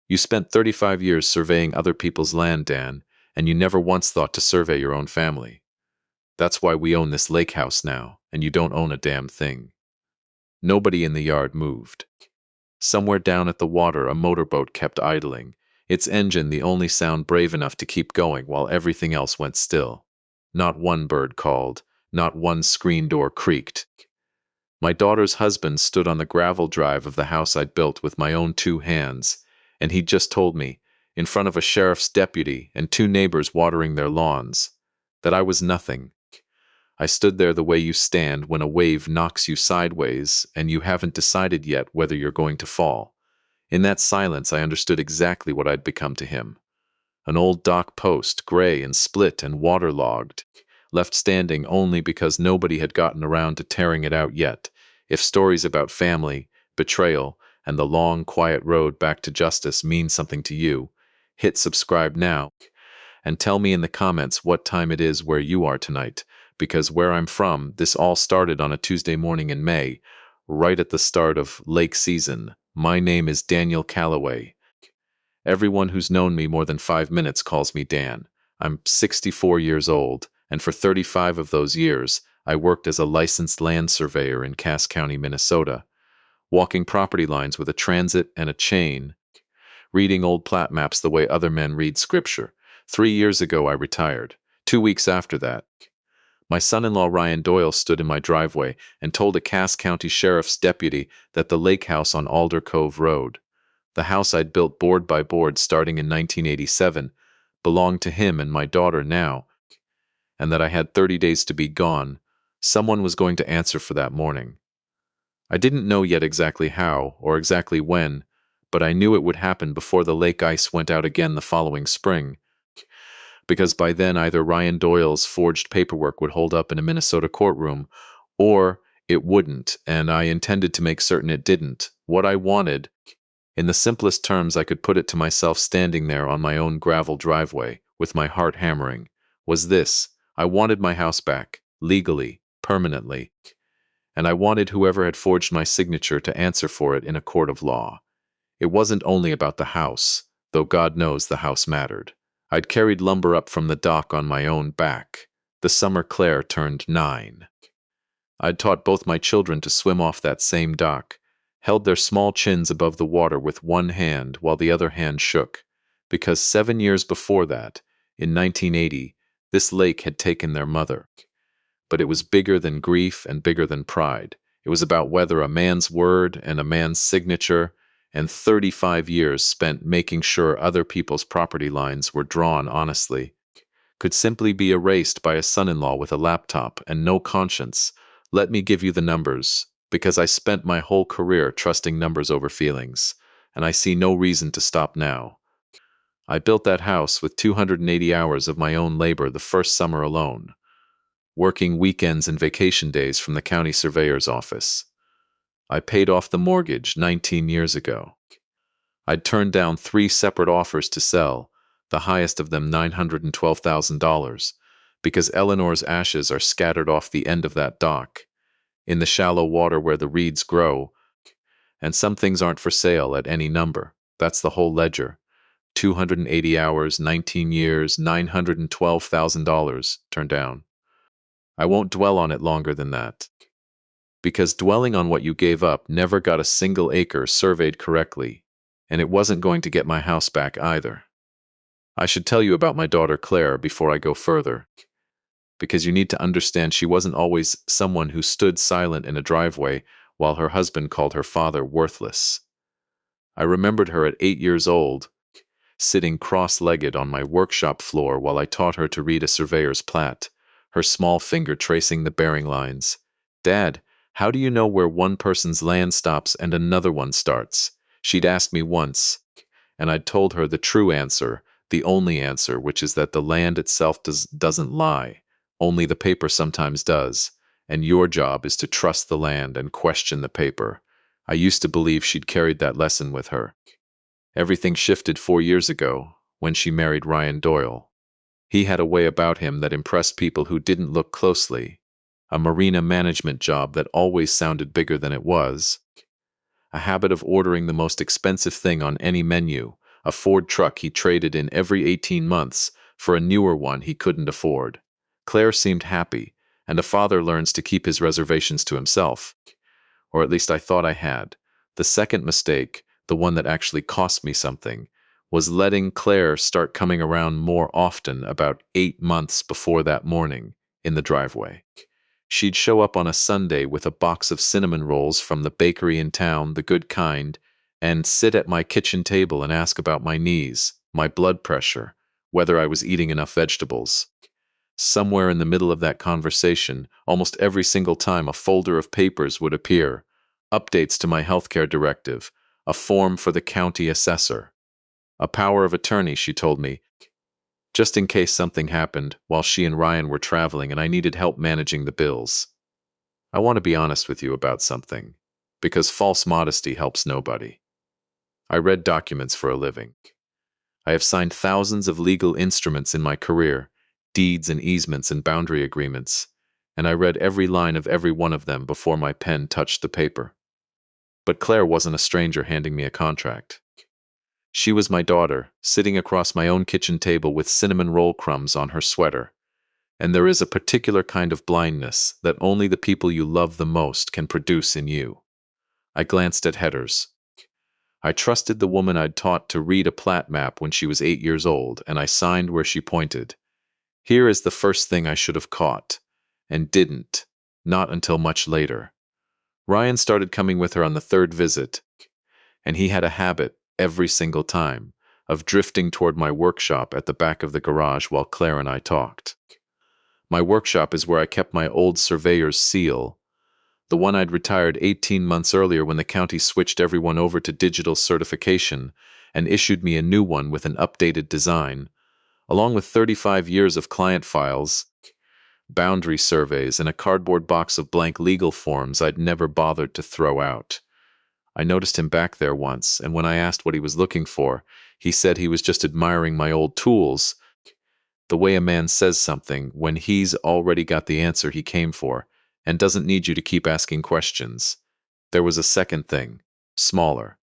You spent 35 years surveying other people's land, Dan, and you never once thought to survey your own family. That's why we own this lake house now, and you don't own a damn thing. Nobody in the yard moved. Somewhere down at the water, a motorboat kept idling, its engine the only sound brave enough to keep going while everything else went still. Not one bird called, not one screen door creaked. My daughter's husband stood on the gravel drive of the house I'd built with my own 2 hands, and he'd just told me, in front of a sheriff's deputy and 2 neighbors watering their lawns, that I was nothing. I stood there the way you stand when a wave knocks you sideways and you haven't decided yet whether you're going to fall. In that silence, I understood exactly what I'd become to him. An old dock post, gray and split and waterlogged, left standing only because nobody had gotten around to tearing it out yet. If stories about family, betrayal, and the long, quiet road back to justice mean something to you, hit subscribe now, and tell me in the comments what time it is where you are tonight, because where I'm from, this all started on a Tuesday morning in May, right at the start of lake season. My name is Daniel Calloway. Everyone who's known me more than 5 minutes calls me Dan. I'm 64 years old, and for 35 of those years, I worked as a licensed land surveyor in Cass County, Minnesota, walking property lines with a transit and a chain, reading old plat maps the way other men read scripture. 3 years ago, I retired. 2 weeks after that, my son-in-law Ryan Doyle stood in my driveway and told a Cass County Sheriff's deputy that the lake house on Alder Cove Road, the house I'd built board by board starting in 1987, belonged to him and my daughter now, and that I had 30 days to be gone. Someone was going to answer for that morning. I didn't know yet exactly how or exactly when, but I knew it would happen before the lake ice went out again the following spring, because by then either Ryan Doyle's forged paperwork would hold up in a Minnesota courtroom, or it wouldn't, and I intended to make certain it didn't. What I wanted, in the simplest terms I could put it to myself standing there on my own gravel driveway, with my heart hammering, was this: I wanted my house back, legally, permanently, and I wanted whoever had forged my signature to answer for it in a court of law. It wasn't only about the house, though God knows the house mattered. I'd carried lumber up from the dock on my own back, the summer Claire turned 9. I'd taught both my children to swim off that same dock, held their small chins above the water with one hand while the other hand shook, because 7 years before that, in 1980, this lake had taken their mother. But it was bigger than grief and bigger than pride. It was about whether a man's word and a man's signature and 35 years spent making sure other people's property lines were drawn honestly could simply be erased by a son-in-law with a laptop and no conscience. Let me give you the numbers, because I spent my whole career trusting numbers over feelings, and I see no reason to stop now. I built that house with 280 hours of my own labor the first summer alone, working weekends and vacation days from the county surveyor's office. I paid off the mortgage 19 years ago. I'd turned down 3 separate offers to sell, the highest of them $912,000, because Eleanor's ashes are scattered off the end of that dock, in the shallow water where the reeds grow, and some things aren't for sale at any number. That's the whole ledger. 280 hours, 19 years, $912,000 turned down. I won't dwell on it longer than that, because dwelling on what you gave up never got a single acre surveyed correctly, and it wasn't going to get my house back either. I should tell you about my daughter Claire before I go further, because you need to understand she wasn't always someone who stood silent in a driveway while her husband called her father worthless. I remembered her at 8 years old, sitting cross-legged on my workshop floor while I taught her to read a surveyor's plat, her small finger tracing the bearing lines. "Dad, how do you know where one person's land stops and another one starts?" She'd asked me once, and I'd told her the true answer, the only answer, which is that the land itself doesn't lie. Only the paper sometimes does, and your job is to trust the land and question the paper. I used to believe she'd carried that lesson with her. Everything shifted 4 years ago, when she married Ryan Doyle. He had a way about him that impressed people who didn't look closely, a marina management job that always sounded bigger than it was, a habit of ordering the most expensive thing on any menu, a Ford truck he traded in every 18 months for a newer one he couldn't afford. Claire seemed happy, and a father learns to keep his reservations to himself. Or at least I thought I had. The second mistake, the one that actually cost me something, was letting Claire start coming around more often about 8 months before that morning in the driveway. She'd show up on a Sunday with a box of cinnamon rolls from the bakery in town, the good kind, and sit at my kitchen table and ask about my knees, my blood pressure, whether I was eating enough vegetables. Somewhere in the middle of that conversation, almost every single time a folder of papers would appear. Updates to my healthcare directive, a form for the county assessor, a power of attorney, she told me, just in case something happened while she and Ryan were traveling and I needed help managing the bills. I want to be honest with you about something, because false modesty helps nobody. I read documents for a living. I have signed thousands of legal instruments in my career, deeds and easements and boundary agreements, and I read every line of every one of them before my pen touched the paper. But Claire wasn't a stranger handing me a contract. She was my daughter, sitting across my own kitchen table with cinnamon roll crumbs on her sweater. And there is a particular kind of blindness that only the people you love the most can produce in you. I glanced at headers. I trusted the woman I'd taught to read a plat map when she was 8 years old, and I signed where she pointed. Here is the first thing I should have caught, and didn't, not until much later. Ryan started coming with her on the third visit, and he had a habit, every single time, of drifting toward my workshop at the back of the garage while Claire and I talked. My workshop is where I kept my old surveyor's seal, the one I'd retired 18 months earlier when the county switched everyone over to digital certification and issued me a new one with an updated design, along with 35 years of client files, boundary surveys, and a cardboard box of blank legal forms I'd never bothered to throw out. I noticed him back there once, and when I asked what he was looking for, he said he was just admiring my old tools. The way a man says something when he's already got the answer he came for and doesn't need you to keep asking questions. There was a second thing, smaller,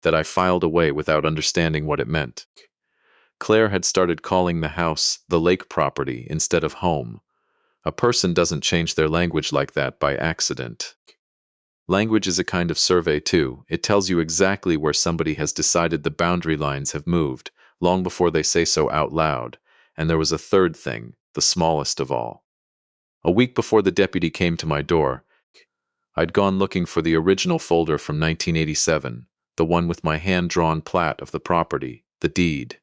that I filed away without understanding what it meant. Claire had started calling the house the lake property instead of home. A person doesn't change their language like that by accident. Language is a kind of survey too. It tells you exactly where somebody has decided the boundary lines have moved, long before they say so out loud. And there was a third thing, the smallest of all. A week before the deputy came to my door, I'd gone looking for the original folder from 1987, the one with my hand-drawn plat of the property, the deed,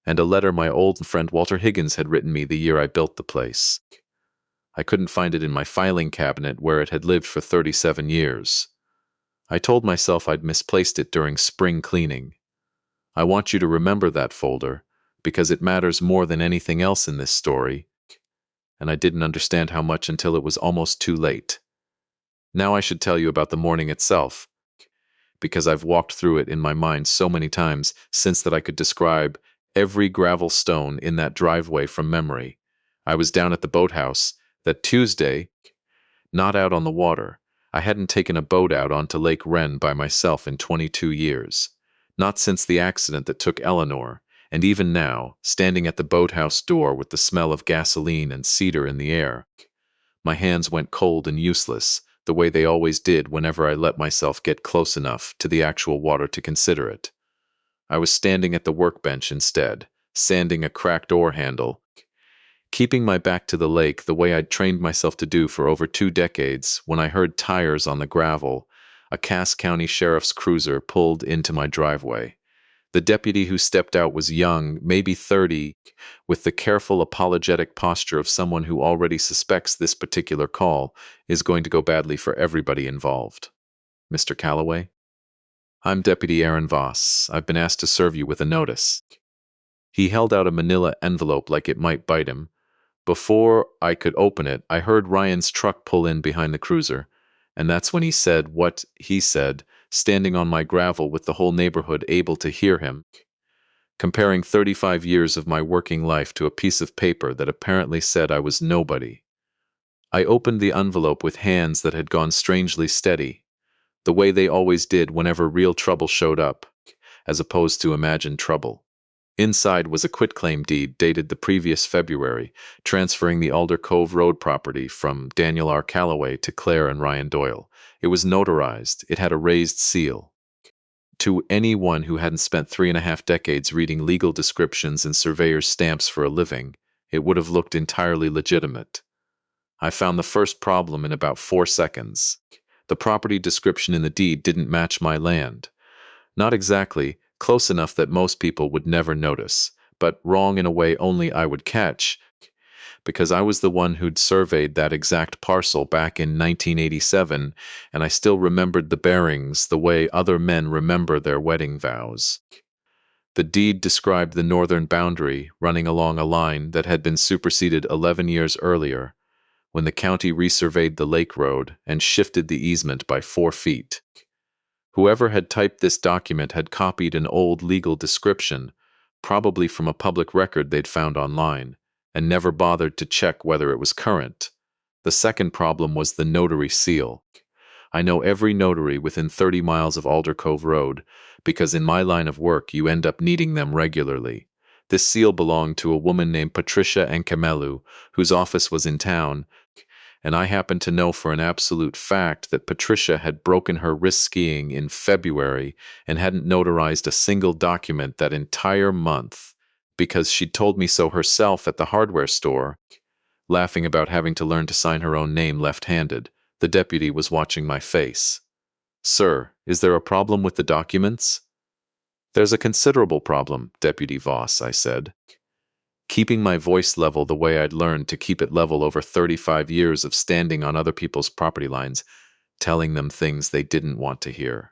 and a letter my old friend Walter Higgins had written me the year I built the place. I couldn't find it in my filing cabinet where it had lived for 37 years. I told myself I'd misplaced it during spring cleaning. I want you to remember that folder, because it matters more than anything else in this story, and I didn't understand how much until it was almost too late. Now I should tell you about the morning itself, because I've walked through it in my mind so many times since that I could describe every gravel stone in that driveway from memory. I was down at the boathouse that Tuesday, not out on the water. I hadn't taken a boat out onto Lake Wren by myself in 22 years. Not since the accident that took Eleanor, and even now, standing at the boathouse door with the smell of gasoline and cedar in the air, my hands went cold and useless, the way they always did whenever I let myself get close enough to the actual water to consider it. I was standing at the workbench instead, sanding a cracked oar handle, keeping my back to the lake the way I'd trained myself to do for over 2 decades, when I heard tires on the gravel. A Cass County Sheriff's cruiser pulled into my driveway. The deputy who stepped out was young, maybe 30, with the careful, apologetic posture of someone who already suspects this particular call is going to go badly for everybody involved. Mr. Calloway? I'm Deputy Aaron Voss. I've been asked to serve you with a notice. He held out a manila envelope like it might bite him. Before I could open it, I heard Ryan's truck pull in behind the cruiser, and that's when he said what he said, standing on my gravel with the whole neighborhood able to hear him, comparing 35 years of my working life to a piece of paper that apparently said I was nobody. I opened the envelope with hands that had gone strangely steady, the way they always did whenever real trouble showed up, as opposed to imagined trouble. Inside was a quitclaim deed dated the previous February, transferring the Alder Cove Road property from Daniel R. Calloway to Claire and Ryan Doyle. It was notarized. It had a raised seal. To anyone who hadn't spent 3.5 decades reading legal descriptions and surveyor's stamps for a living, it would have looked entirely legitimate. I found the first problem in about 4 seconds. The property description in the deed didn't match my land. Not exactly, close enough that most people would never notice, but wrong in a way only I would catch, because I was the one who'd surveyed that exact parcel back in 1987, and I still remembered the bearings the way other men remember their wedding vows. The deed described the northern boundary running along a line that had been superseded 11 years earlier, when the county resurveyed the lake road and shifted the easement by 4 feet. Whoever had typed this document had copied an old legal description, probably from a public record they'd found online, and never bothered to check whether it was current. The second problem was the notary seal. I know every notary within 30 miles of Alder Cove Road, because in my line of work you end up needing them regularly. This seal belonged to a woman named Patricia Ankemelu, whose office was in town, and I happened to know for an absolute fact that Patricia had broken her wrist skiing in February and hadn't notarized a single document that entire month, because she'd told me so herself at the hardware store, laughing about having to learn to sign her own name left-handed. The deputy was watching my face. "Sir, is there a problem with the documents?" "There's a considerable problem, Deputy Voss," I said, keeping my voice level the way I'd learned to keep it level over 35 years of standing on other people's property lines, telling them things they didn't want to hear.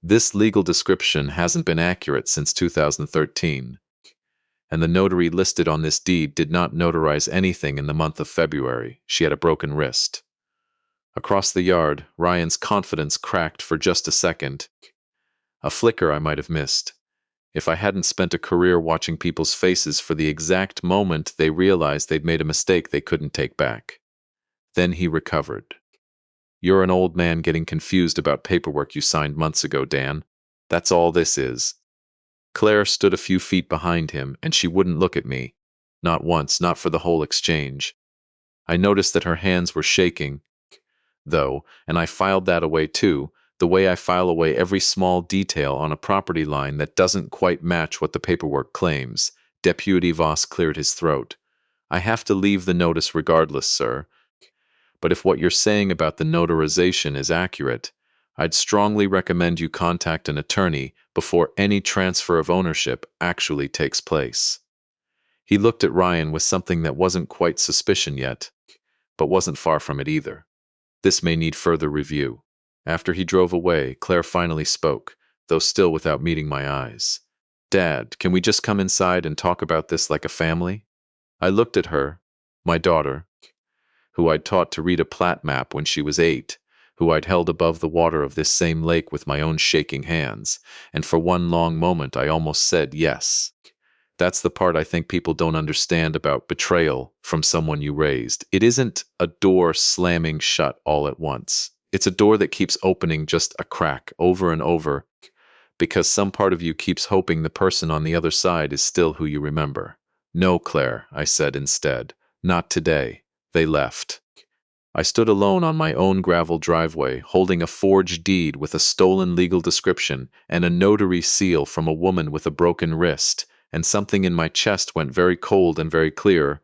"This legal description hasn't been accurate since 2013, and the notary listed on this deed did not notarize anything in the month of February. She had a broken wrist." Across the yard, Ryan's confidence cracked for just a second. A flicker I might have missed, if I hadn't spent a career watching people's faces for the exact moment they realized they'd made a mistake they couldn't take back. Then he recovered. "You're an old man getting confused about paperwork you signed months ago, Dan. That's all this is." Claire stood a few feet behind him, and she wouldn't look at me. Not once, not for the whole exchange. I noticed that her hands were shaking, though, and I filed that away too, the way I file away every small detail on a property line that doesn't quite match what the paperwork claims. Deputy Voss cleared his throat. "I have to leave the notice regardless, sir. But if what you're saying about the notarization is accurate, I'd strongly recommend you contact an attorney before any transfer of ownership actually takes place." He looked at Ryan with something that wasn't quite suspicion yet, but wasn't far from it either. "This may need further review." After he drove away, Claire finally spoke, though still without meeting my eyes. "Dad, can we just come inside and talk about this like a family?" I looked at her, my daughter, who I'd taught to read a plat map when she was 8, who I'd held above the water of this same lake with my own shaking hands, and for one long moment I almost said yes. That's the part I think people don't understand about betrayal from someone you raised. It isn't a door slamming shut all at once. It's a door that keeps opening just a crack over and over, because some part of you keeps hoping the person on the other side is still who you remember. "No, Claire," I said instead. "Not today." They left. I stood alone on my own gravel driveway, holding a forged deed with a stolen legal description and a notary seal from a woman with a broken wrist, and something in my chest went very cold and very clear,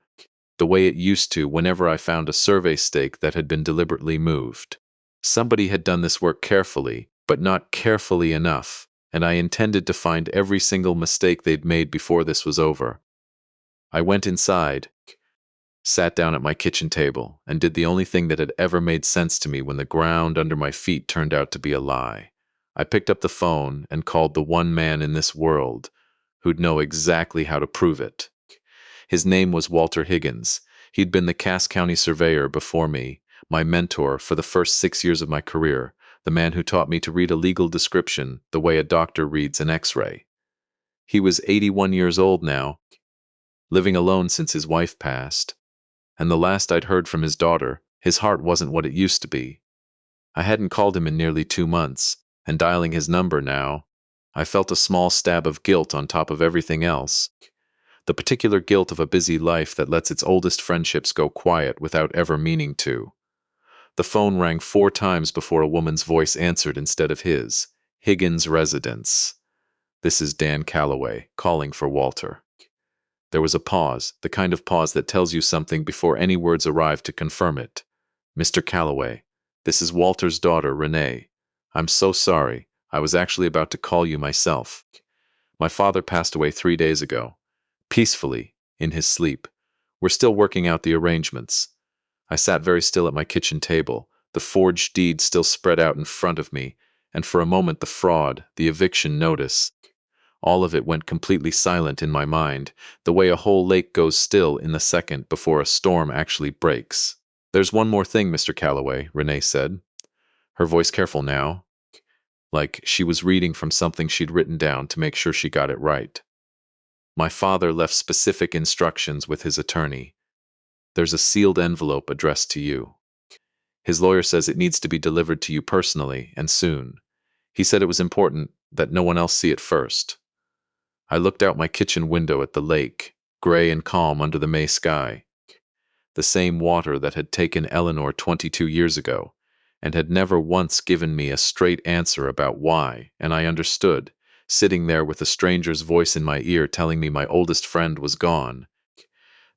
the way it used to whenever I found a survey stake that had been deliberately moved. Somebody had done this work carefully, but not carefully enough, and I intended to find every single mistake they'd made before this was over. I went inside, sat down at my kitchen table, and did the only thing that had ever made sense to me when the ground under my feet turned out to be a lie. I picked up the phone and called the one man in this world who'd know exactly how to prove it. His name was Walter Higgins. He'd been the Cass County surveyor before me, my mentor for the first 6 years of my career, the man who taught me to read a legal description the way a doctor reads an X-ray. He was 81 years old now, living alone since his wife passed, and the last I'd heard from his daughter, his heart wasn't what it used to be. I hadn't called him in nearly 2 months, and dialing his number now, I felt a small stab of guilt on top of everything else. The particular guilt of a busy life that lets its oldest friendships go quiet without ever meaning to. The phone rang 4 times before a woman's voice answered instead of his. Higgins Residence. This is Dan Calloway, calling for Walter. There was a pause, the kind of pause that tells you something before any words arrive to confirm it. Mr. Calloway, this is Walter's daughter, Renee. I'm so sorry. I was actually about to call you myself. My father passed away 3 days ago. Peacefully, in his sleep. We're still working out the arrangements. I sat very still at my kitchen table, the forged deed still spread out in front of me, and for a moment the fraud, the eviction notice, all of it went completely silent in my mind, the way a whole lake goes still in the second before a storm actually breaks. There's one more thing, Mr. Calloway, Renee said, her voice careful now, like she was reading from something she'd written down to make sure she got it right. My father left specific instructions with his attorney. There's a sealed envelope addressed to you. His lawyer says it needs to be delivered to you personally, and soon. He said it was important that no one else see it first. I looked out my kitchen window at the lake, gray and calm under the May sky. The same water that had taken Eleanor 22 years ago, and had never once given me a straight answer about why, and I understood, sitting there with a stranger's voice in my ear telling me my oldest friend was gone,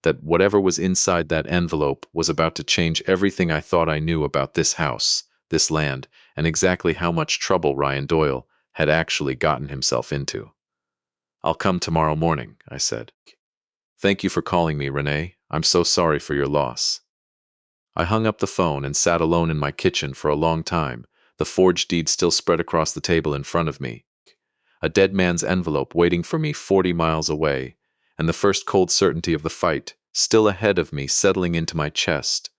that whatever was inside that envelope was about to change everything I thought I knew about this house, this land, and exactly how much trouble Ryan Doyle had actually gotten himself into. I'll come tomorrow morning, I said. Thank you for calling me, Renee. I'm so sorry for your loss. I hung up the phone and sat alone in my kitchen for a long time, the forged deed still spread across the table in front of me. A dead man's envelope waiting for me 40 miles away, and the first cold certainty of the fight still ahead of me settling into my chest,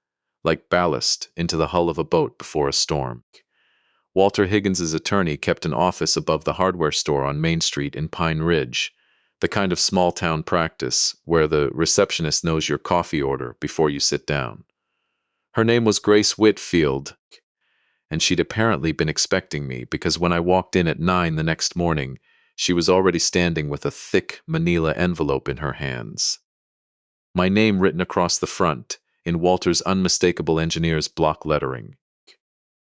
like ballast into the hull of a boat before a storm. Walter Higgins's attorney kept an office above the hardware store on Main Street in Pine Ridge, the kind of small-town practice where the receptionist knows your coffee order before you sit down. Her name was Grace Whitfield, and she'd apparently been expecting me because when I walked in at 9 the next morning, she was already standing with a thick manila envelope in her hands. My name written across the front, in Walter's unmistakable engineer's block lettering.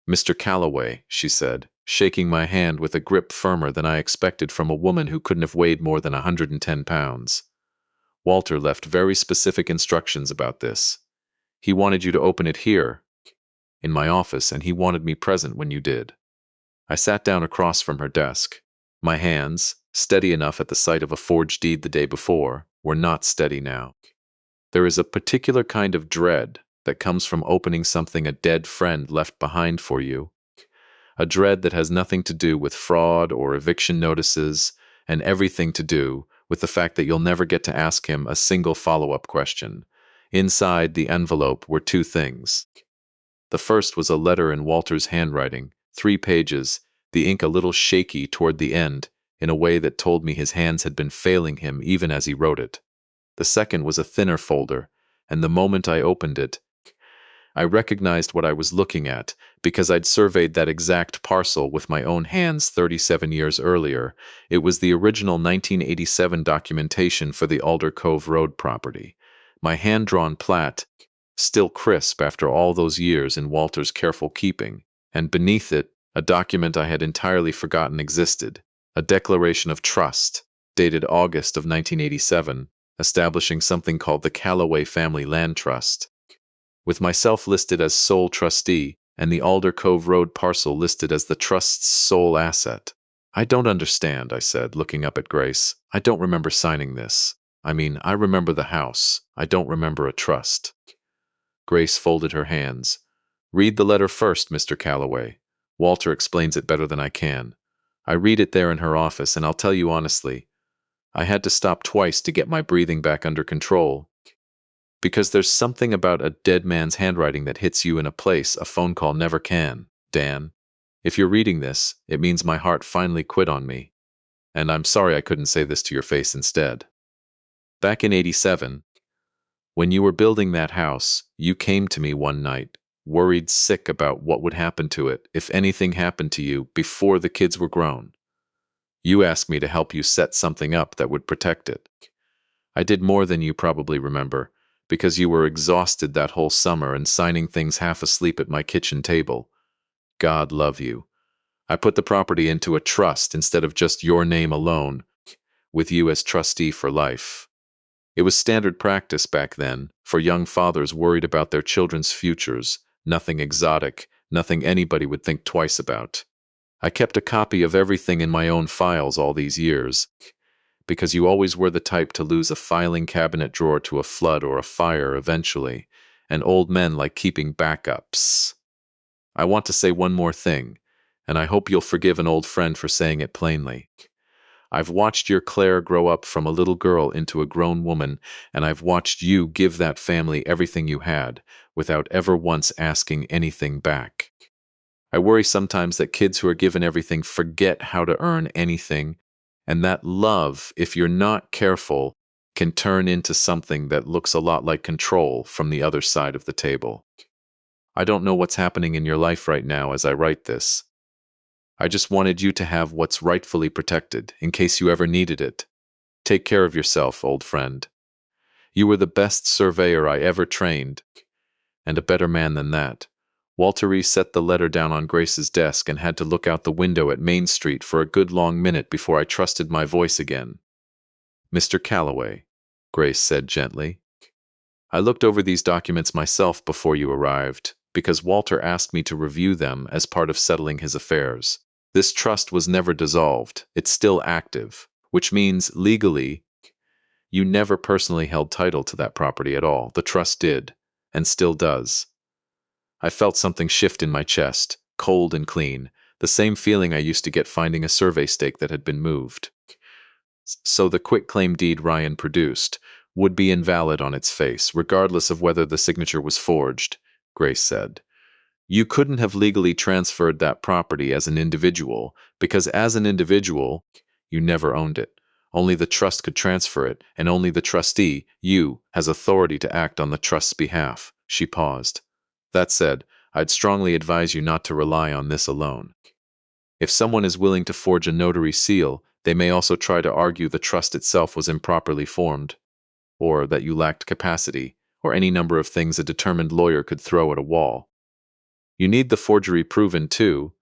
Mr. Calloway, she said, shaking my hand with a grip firmer than I expected from a woman who couldn't have weighed more than 110 pounds. Walter left very specific instructions about this. He wanted you to open it here, in my office, and he wanted me present when you did. I sat down across from her desk. My hands, steady enough at the sight of a forged deed the day before, were not steady now. There is a particular kind of dread that comes from opening something a dead friend left behind for you, a dread that has nothing to do with fraud or eviction notices, and everything to do with the fact that you'll never get to ask him a single follow-up question. Inside the envelope were 2 things. The first was a letter in Walter's handwriting, 3 pages, the ink a little shaky toward the end, in a way that told me his hands had been failing him even as he wrote it. The second was a thinner folder, and the moment I opened it, I recognized what I was looking at because I'd surveyed that exact parcel with my own hands 37 years earlier. It was the original 1987 documentation for the Alder Cove Road property. My hand-drawn plat, still crisp after all those years in Walter's careful keeping, and beneath it, a document I had entirely forgotten existed, a declaration of trust, dated August of 1987, establishing something called the Calloway Family Land Trust, with myself listed as sole trustee and the Alder Cove Road parcel listed as the trust's sole asset. I don't understand, I said, looking up at Grace. I don't remember signing this. I mean, I remember the house. I don't remember a trust. Grace folded her hands. Read the letter first, Mr. Calloway. Walter explains it better than I can. I read it there in her office, and I'll tell you honestly, I had to stop twice to get my breathing back under control. Because there's something about a dead man's handwriting that hits you in a place a phone call never can, Dan. If you're reading this, it means my heart finally quit on me. And I'm sorry I couldn't say this to your face instead. Back in '87, when you were building that house, you came to me one night, worried sick about what would happen to it if anything happened to you before the kids were grown. You asked me to help you set something up that would protect it. I did more than you probably remember, because you were exhausted that whole summer and signing things half asleep at my kitchen table. God love you. I put the property into a trust instead of just your name alone, with you as trustee for life. It was standard practice back then for young fathers worried about their children's futures, nothing exotic, nothing anybody would think twice about. I kept a copy of everything in my own files all these years, because you always were the type to lose a filing cabinet drawer to a flood or a fire eventually, and old men like keeping backups. I want to say one more thing, and I hope you'll forgive an old friend for saying it plainly. I've watched your Claire grow up from a little girl into a grown woman, and I've watched you give that family everything you had, without ever once asking anything back. I worry sometimes that kids who are given everything forget how to earn anything, and that love, if you're not careful, can turn into something that looks a lot like control from the other side of the table. I don't know what's happening in your life right now as I write this. I just wanted you to have what's rightfully protected, in case you ever needed it. Take care of yourself, old friend. You were the best surveyor I ever trained, and a better man than that. Walter set the letter down on Grace's desk and had to look out the window at Main Street for a good long minute before I trusted my voice again. Mr. Calloway, Grace said gently. I looked over these documents myself before you arrived, because Walter asked me to review them as part of settling his affairs. This trust was never dissolved. It's still active, which means legally, you never personally held title to that property at all. The trust did, and still does. I felt something shift in my chest, cold and clean, the same feeling I used to get finding a survey stake that had been moved. So the quitclaim deed Ryan produced would be invalid on its face, regardless of whether the signature was forged, Grace said. You couldn't have legally transferred that property as an individual, because as an individual, you never owned it. Only the trust could transfer it, and only the trustee, you, has authority to act on the trust's behalf. She paused. That said, I'd strongly advise you not to rely on this alone. If someone is willing to forge a notary seal, they may also try to argue the trust itself was improperly formed, or that you lacked capacity, or any number of things a determined lawyer could throw at a wall. You need the forgery proven too,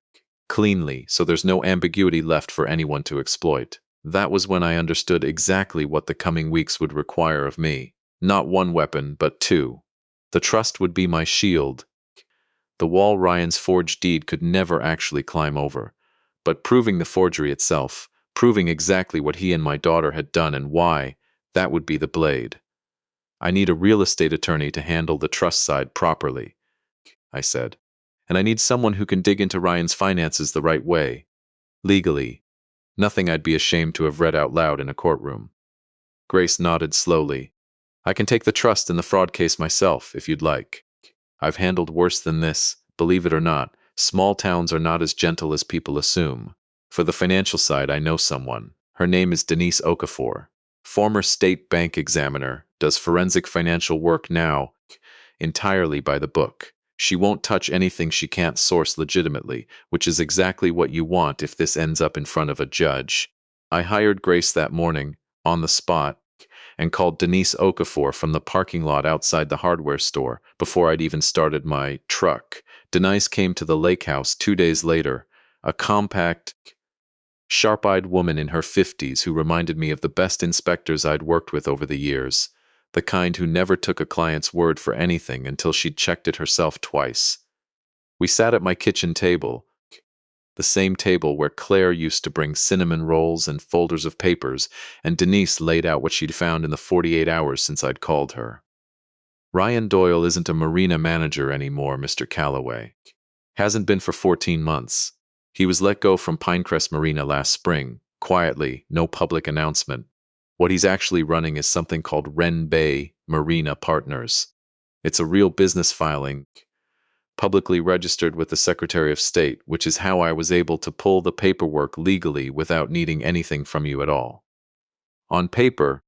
cleanly, so there's no ambiguity left for anyone to exploit. That was when I understood exactly what the coming weeks would require of me. Not one weapon, but two. The trust would be my shield. The wall Ryan's forged deed could never actually climb over. But proving the forgery itself, proving exactly what he and my daughter had done and why, that would be the blade. I need a real estate attorney to handle the trust side properly, I said. And I need someone who can dig into Ryan's finances the right way. Legally. Nothing I'd be ashamed to have read out loud in a courtroom. Grace nodded slowly. I can take the trust in the fraud case myself, if you'd like. I've handled worse than this. Believe it or not, small towns are not as gentle as people assume. For the financial side, I know someone. Her name is Denise Okafor. Former state bank examiner, does forensic financial work now, entirely by the book. She won't touch anything she can't source legitimately, which is exactly what you want if this ends up in front of a judge. I hired Grace that morning, on the spot, and called Denise Okafor from the parking lot outside the hardware store before I'd even started my truck. Denise came to the lake house 2 days later, a compact, sharp-eyed woman in her 50s who reminded me of the best inspectors I'd worked with over the years. The kind who never took a client's word for anything until she'd checked it herself twice. We sat at my kitchen table, the same table where Claire used to bring cinnamon rolls and folders of papers, and Denise laid out what she'd found in the 48 hours since I'd called her. Ryan Doyle isn't a marina manager anymore, Mr. Calloway. Hasn't been for 14 months. He was let go from Pinecrest Marina last spring, quietly, no public announcement. What he's actually running is something called Wren Bay Marina Partners. It's a real business filing, publicly registered with the Secretary of State, which is how I was able to pull the paperwork legally without needing anything from you at all. On paper,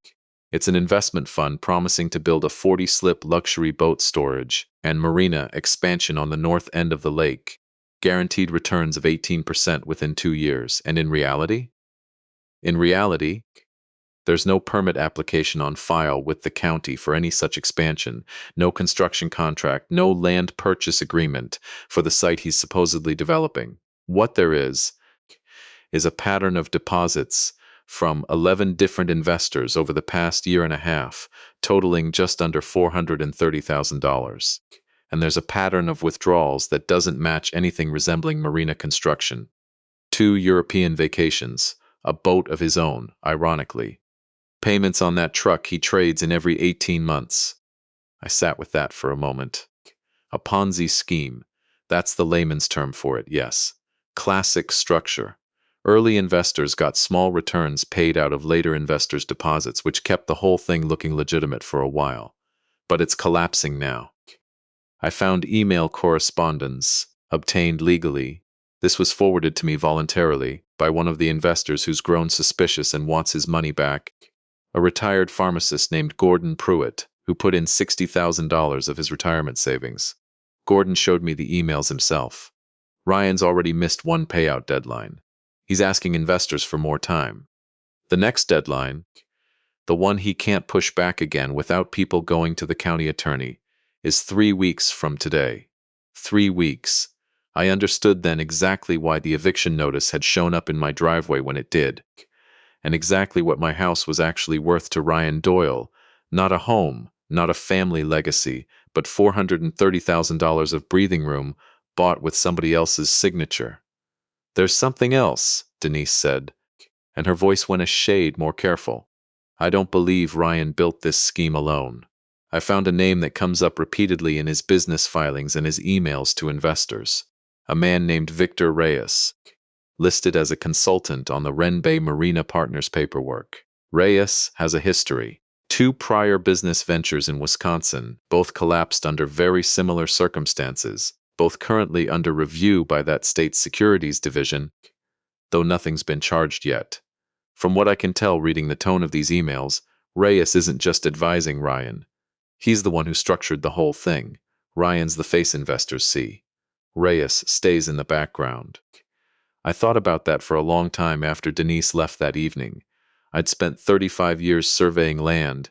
it's an investment fund promising to build a 40-slip luxury boat storage and marina expansion on the north end of the lake, guaranteed returns of 18% within 2 years, and in reality, In reality, there's no permit application on file with the county for any such expansion, no construction contract, no land purchase agreement for the site he's supposedly developing. What there is a pattern of deposits from 11 different investors over the past year and a half, totaling just under $430,000. And there's a pattern of withdrawals that doesn't match anything resembling marina construction. 2 European vacations, a boat of his own, ironically. Payments on that truck he trades in every 18 months. I sat with that for a moment. A Ponzi scheme. That's the layman's term for it, yes. Classic structure. Early investors got small returns paid out of later investors' deposits, which kept the whole thing looking legitimate for a while. But it's collapsing now. I found email correspondence, obtained legally. This was forwarded to me voluntarily by one of the investors who's grown suspicious and wants his money back. A retired pharmacist named Gordon Pruitt, who put in $60,000 of his retirement savings. Gordon showed me the emails himself. Ryan's already missed one payout deadline. He's asking investors for more time. The next deadline, the one he can't push back again without people going to the county attorney, is 3 weeks from today. 3 weeks. I understood then exactly why the eviction notice had shown up in my driveway when it did, and exactly what my house was actually worth to Ryan Doyle. Not a home, not a family legacy, but $430,000 of breathing room bought with somebody else's signature. "There's something else," Denise said, and her voice went a shade more careful. "I don't believe Ryan built this scheme alone. I found a name that comes up repeatedly in his business filings and his emails to investors. A man named Victor Reyes, listed as a consultant on the Wren Bay Marina Partners paperwork. Reyes has a history. 2 prior business ventures in Wisconsin, both collapsed under very similar circumstances, both currently under review by that state's securities division, though nothing's been charged yet. From what I can tell reading the tone of these emails, Reyes isn't just advising Ryan. He's the one who structured the whole thing. Ryan's the face investors see. Reyes stays in the background." I thought about that for a long time after Denise left that evening. I'd spent 35 years surveying land,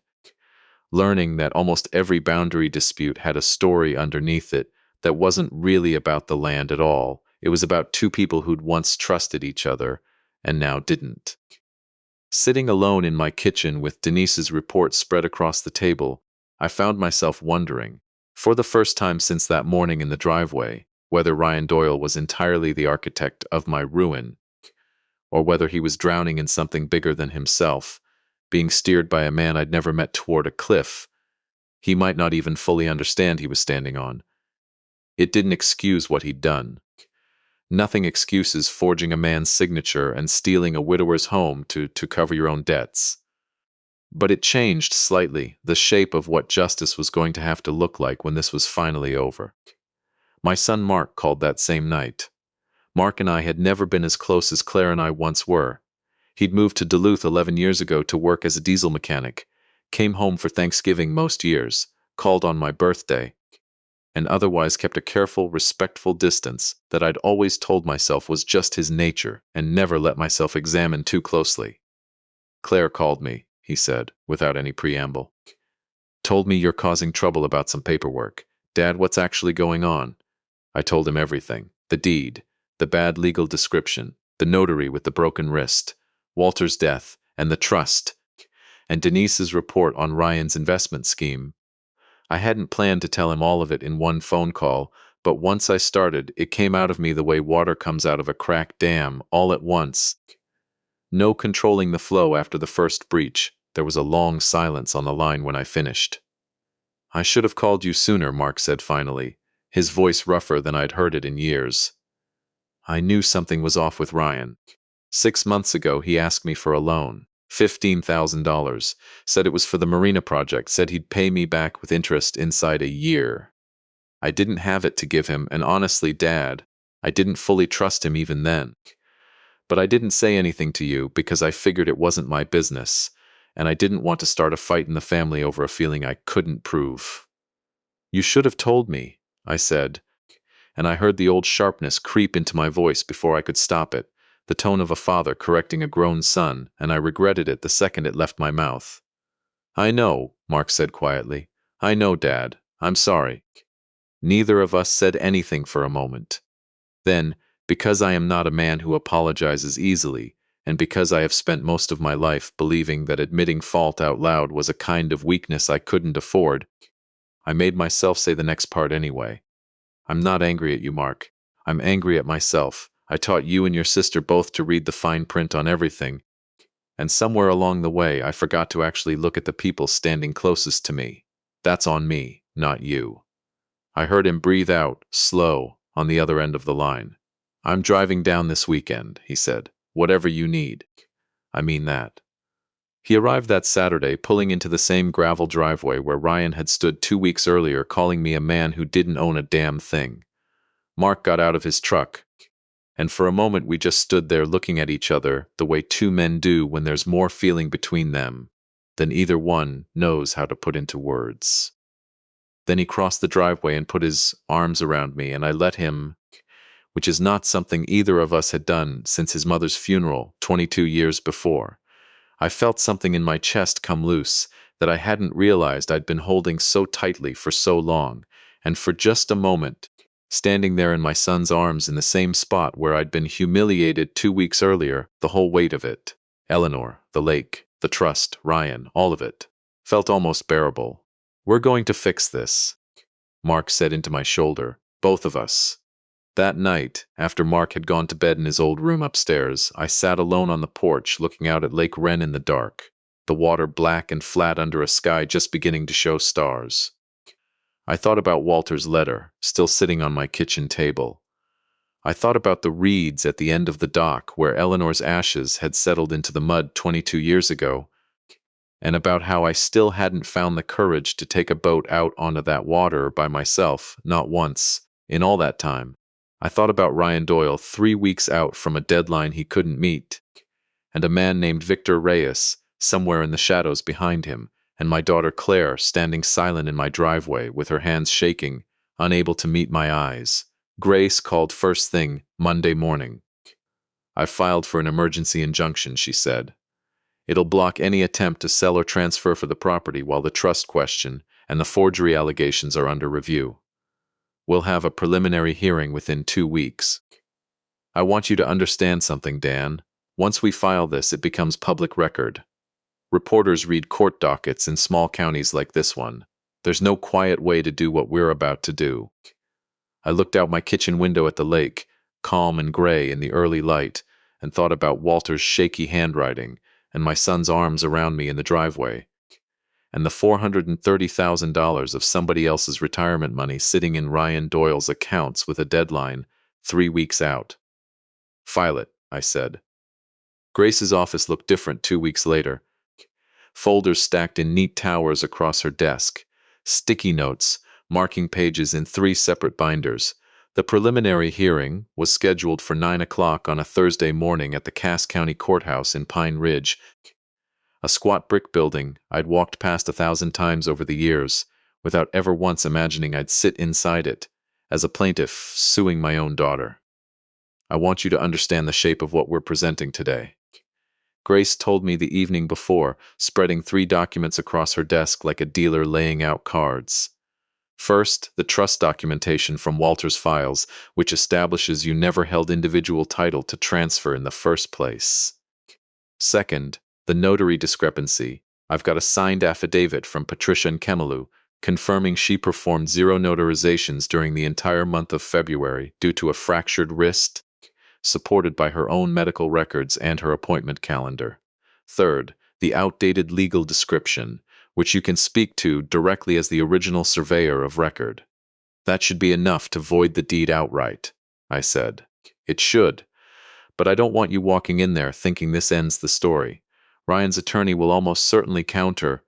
learning that almost every boundary dispute had a story underneath it that wasn't really about the land at all. It was about 2 people who'd once trusted each other and now didn't. Sitting alone in my kitchen with Denise's report spread across the table, I found myself wondering, for the first time since that morning in the driveway, whether Ryan Doyle was entirely the architect of my ruin, or whether he was drowning in something bigger than himself, being steered by a man I'd never met toward a cliff he might not even fully understand he was standing on. It didn't excuse what he'd done. Nothing excuses forging a man's signature and stealing a widower's home to cover your own debts. But it changed slightly the shape of what justice was going to have to look like when this was finally over. My son Mark called that same night. Mark and I had never been as close as Claire and I once were. He'd moved to Duluth 11 years ago to work as a diesel mechanic, came home for Thanksgiving most years, called on my birthday, and otherwise kept a careful, respectful distance that I'd always told myself was just his nature and never let myself examine too closely. "Claire called me," he said, without any preamble. "Told me you're causing trouble about some paperwork. Dad, what's actually going on?" I told him everything. The deed, the bad legal description, the notary with the broken wrist, Walter's death, and the trust, and Denise's report on Ryan's investment scheme. I hadn't planned to tell him all of it in one phone call, but once I started, it came out of me the way water comes out of a cracked dam, all at once. No controlling the flow after the first breach. There was a long silence on the line when I finished. "I should have called you sooner," Mark said finally, his voice rougher than I'd heard it in years. "I knew something was off with Ryan. 6 months ago, he asked me for a loan. $15,000, said it was for the marina project, said he'd pay me back with interest inside a year. I didn't have it to give him, and honestly, Dad, I didn't fully trust him even then. But I didn't say anything to you because I figured it wasn't my business, and I didn't want to start a fight in the family over a feeling I couldn't prove." "You should have told me," I said, and I heard the old sharpness creep into my voice before I could stop it. the tone of a father correcting a grown son, and I regretted it the second it left my mouth. I know, Mark said quietly. I know, Dad. I'm sorry. Neither of us said anything for a moment. Then, because I am not a man who apologizes easily, and because I have spent most of my life believing that admitting fault out loud was a kind of weakness I couldn't afford, I made myself say the next part anyway. I'm not angry at you, Mark. I'm angry at myself. I taught you and your sister both to read the fine print on everything, and somewhere along the way I forgot to actually look at the people standing closest to me. That's on me, not you. I heard him breathe out, slow, on the other end of the line. I'm driving down this weekend, he said. Whatever you need. I mean that. He arrived that Saturday, pulling into the same gravel driveway where Ryan had stood 2 weeks earlier, calling me a man who didn't own a damn thing. Mark got out of his truck, and for a moment we just stood there looking at each other the way two men do when there's more feeling between them than either one knows how to put into words. Then he crossed the driveway and put his arms around me, and I let him, which is not something either of us had done since his mother's funeral 22 years before. I felt something in my chest come loose that I hadn't realized I'd been holding so tightly for so long, and for just a moment, standing there in my son's arms in the same spot where I'd been humiliated 2 weeks earlier, the whole weight of it, Eleanor, the lake, the trust, Ryan, all of it, felt almost bearable. We're going to fix this, Mark said into my shoulder, both of us. That night, after Mark had gone to bed in his old room upstairs, I sat alone on the porch looking out at Lake Wren in the dark, the water black and flat under a sky just beginning to show stars. I thought about Walter's letter, still sitting on my kitchen table. I thought about the reeds at the end of the dock where Eleanor's ashes had settled into the mud 22 years ago, and about how I still hadn't found the courage to take a boat out onto that water by myself, not once, in all that time. I thought about Ryan Doyle 3 weeks out from a deadline he couldn't meet, and a man named Victor Reyes somewhere in the shadows behind him, and my daughter Claire standing silent in my driveway with her hands shaking, unable to meet my eyes. Grace called first thing Monday morning. I filed for an emergency injunction, she said. It'll block any attempt to sell or transfer for the property while the trust question and the forgery allegations are under review. We'll have a preliminary hearing within 2 weeks. I want you to understand something, Dan. Once we file this, it becomes public record. Reporters read court dockets in small counties like this one. There's no quiet way to do what we're about to do. I looked out my kitchen window at the lake, calm and gray in the early light, and thought about Walter's shaky handwriting and my son's arms around me in the driveway, and the $430,000 of somebody else's retirement money sitting in Ryan Doyle's accounts with a deadline 3 weeks out. File it, I said. Grace's office looked different 2 weeks later. Folders stacked in neat towers across her desk, sticky notes marking pages in 3 separate binders. The preliminary hearing was scheduled for 9 o'clock on a Thursday morning at the Cass County Courthouse in Pine Ridge, a squat brick building I'd walked past 1,000 times over the years, without ever once imagining I'd sit inside it, as a plaintiff suing my own daughter. I want you to understand the shape of what we're presenting today. Grace told me the evening before, spreading 3 documents across her desk like a dealer laying out cards. First, the trust documentation from Walter's files, which establishes you never held individual title to transfer in the first place. Second, the notary discrepancy. I've got a signed affidavit from Patricia Nkemelu confirming she performed 0 notarizations during the entire month of February due to a fractured wrist, supported by her own medical records and her appointment calendar. Third, the outdated legal description, which you can speak to directly as the original surveyor of record. That should be enough to void the deed outright, I said. It should, but I don't want you walking in there thinking this ends the story. Ryan's attorney will almost certainly counter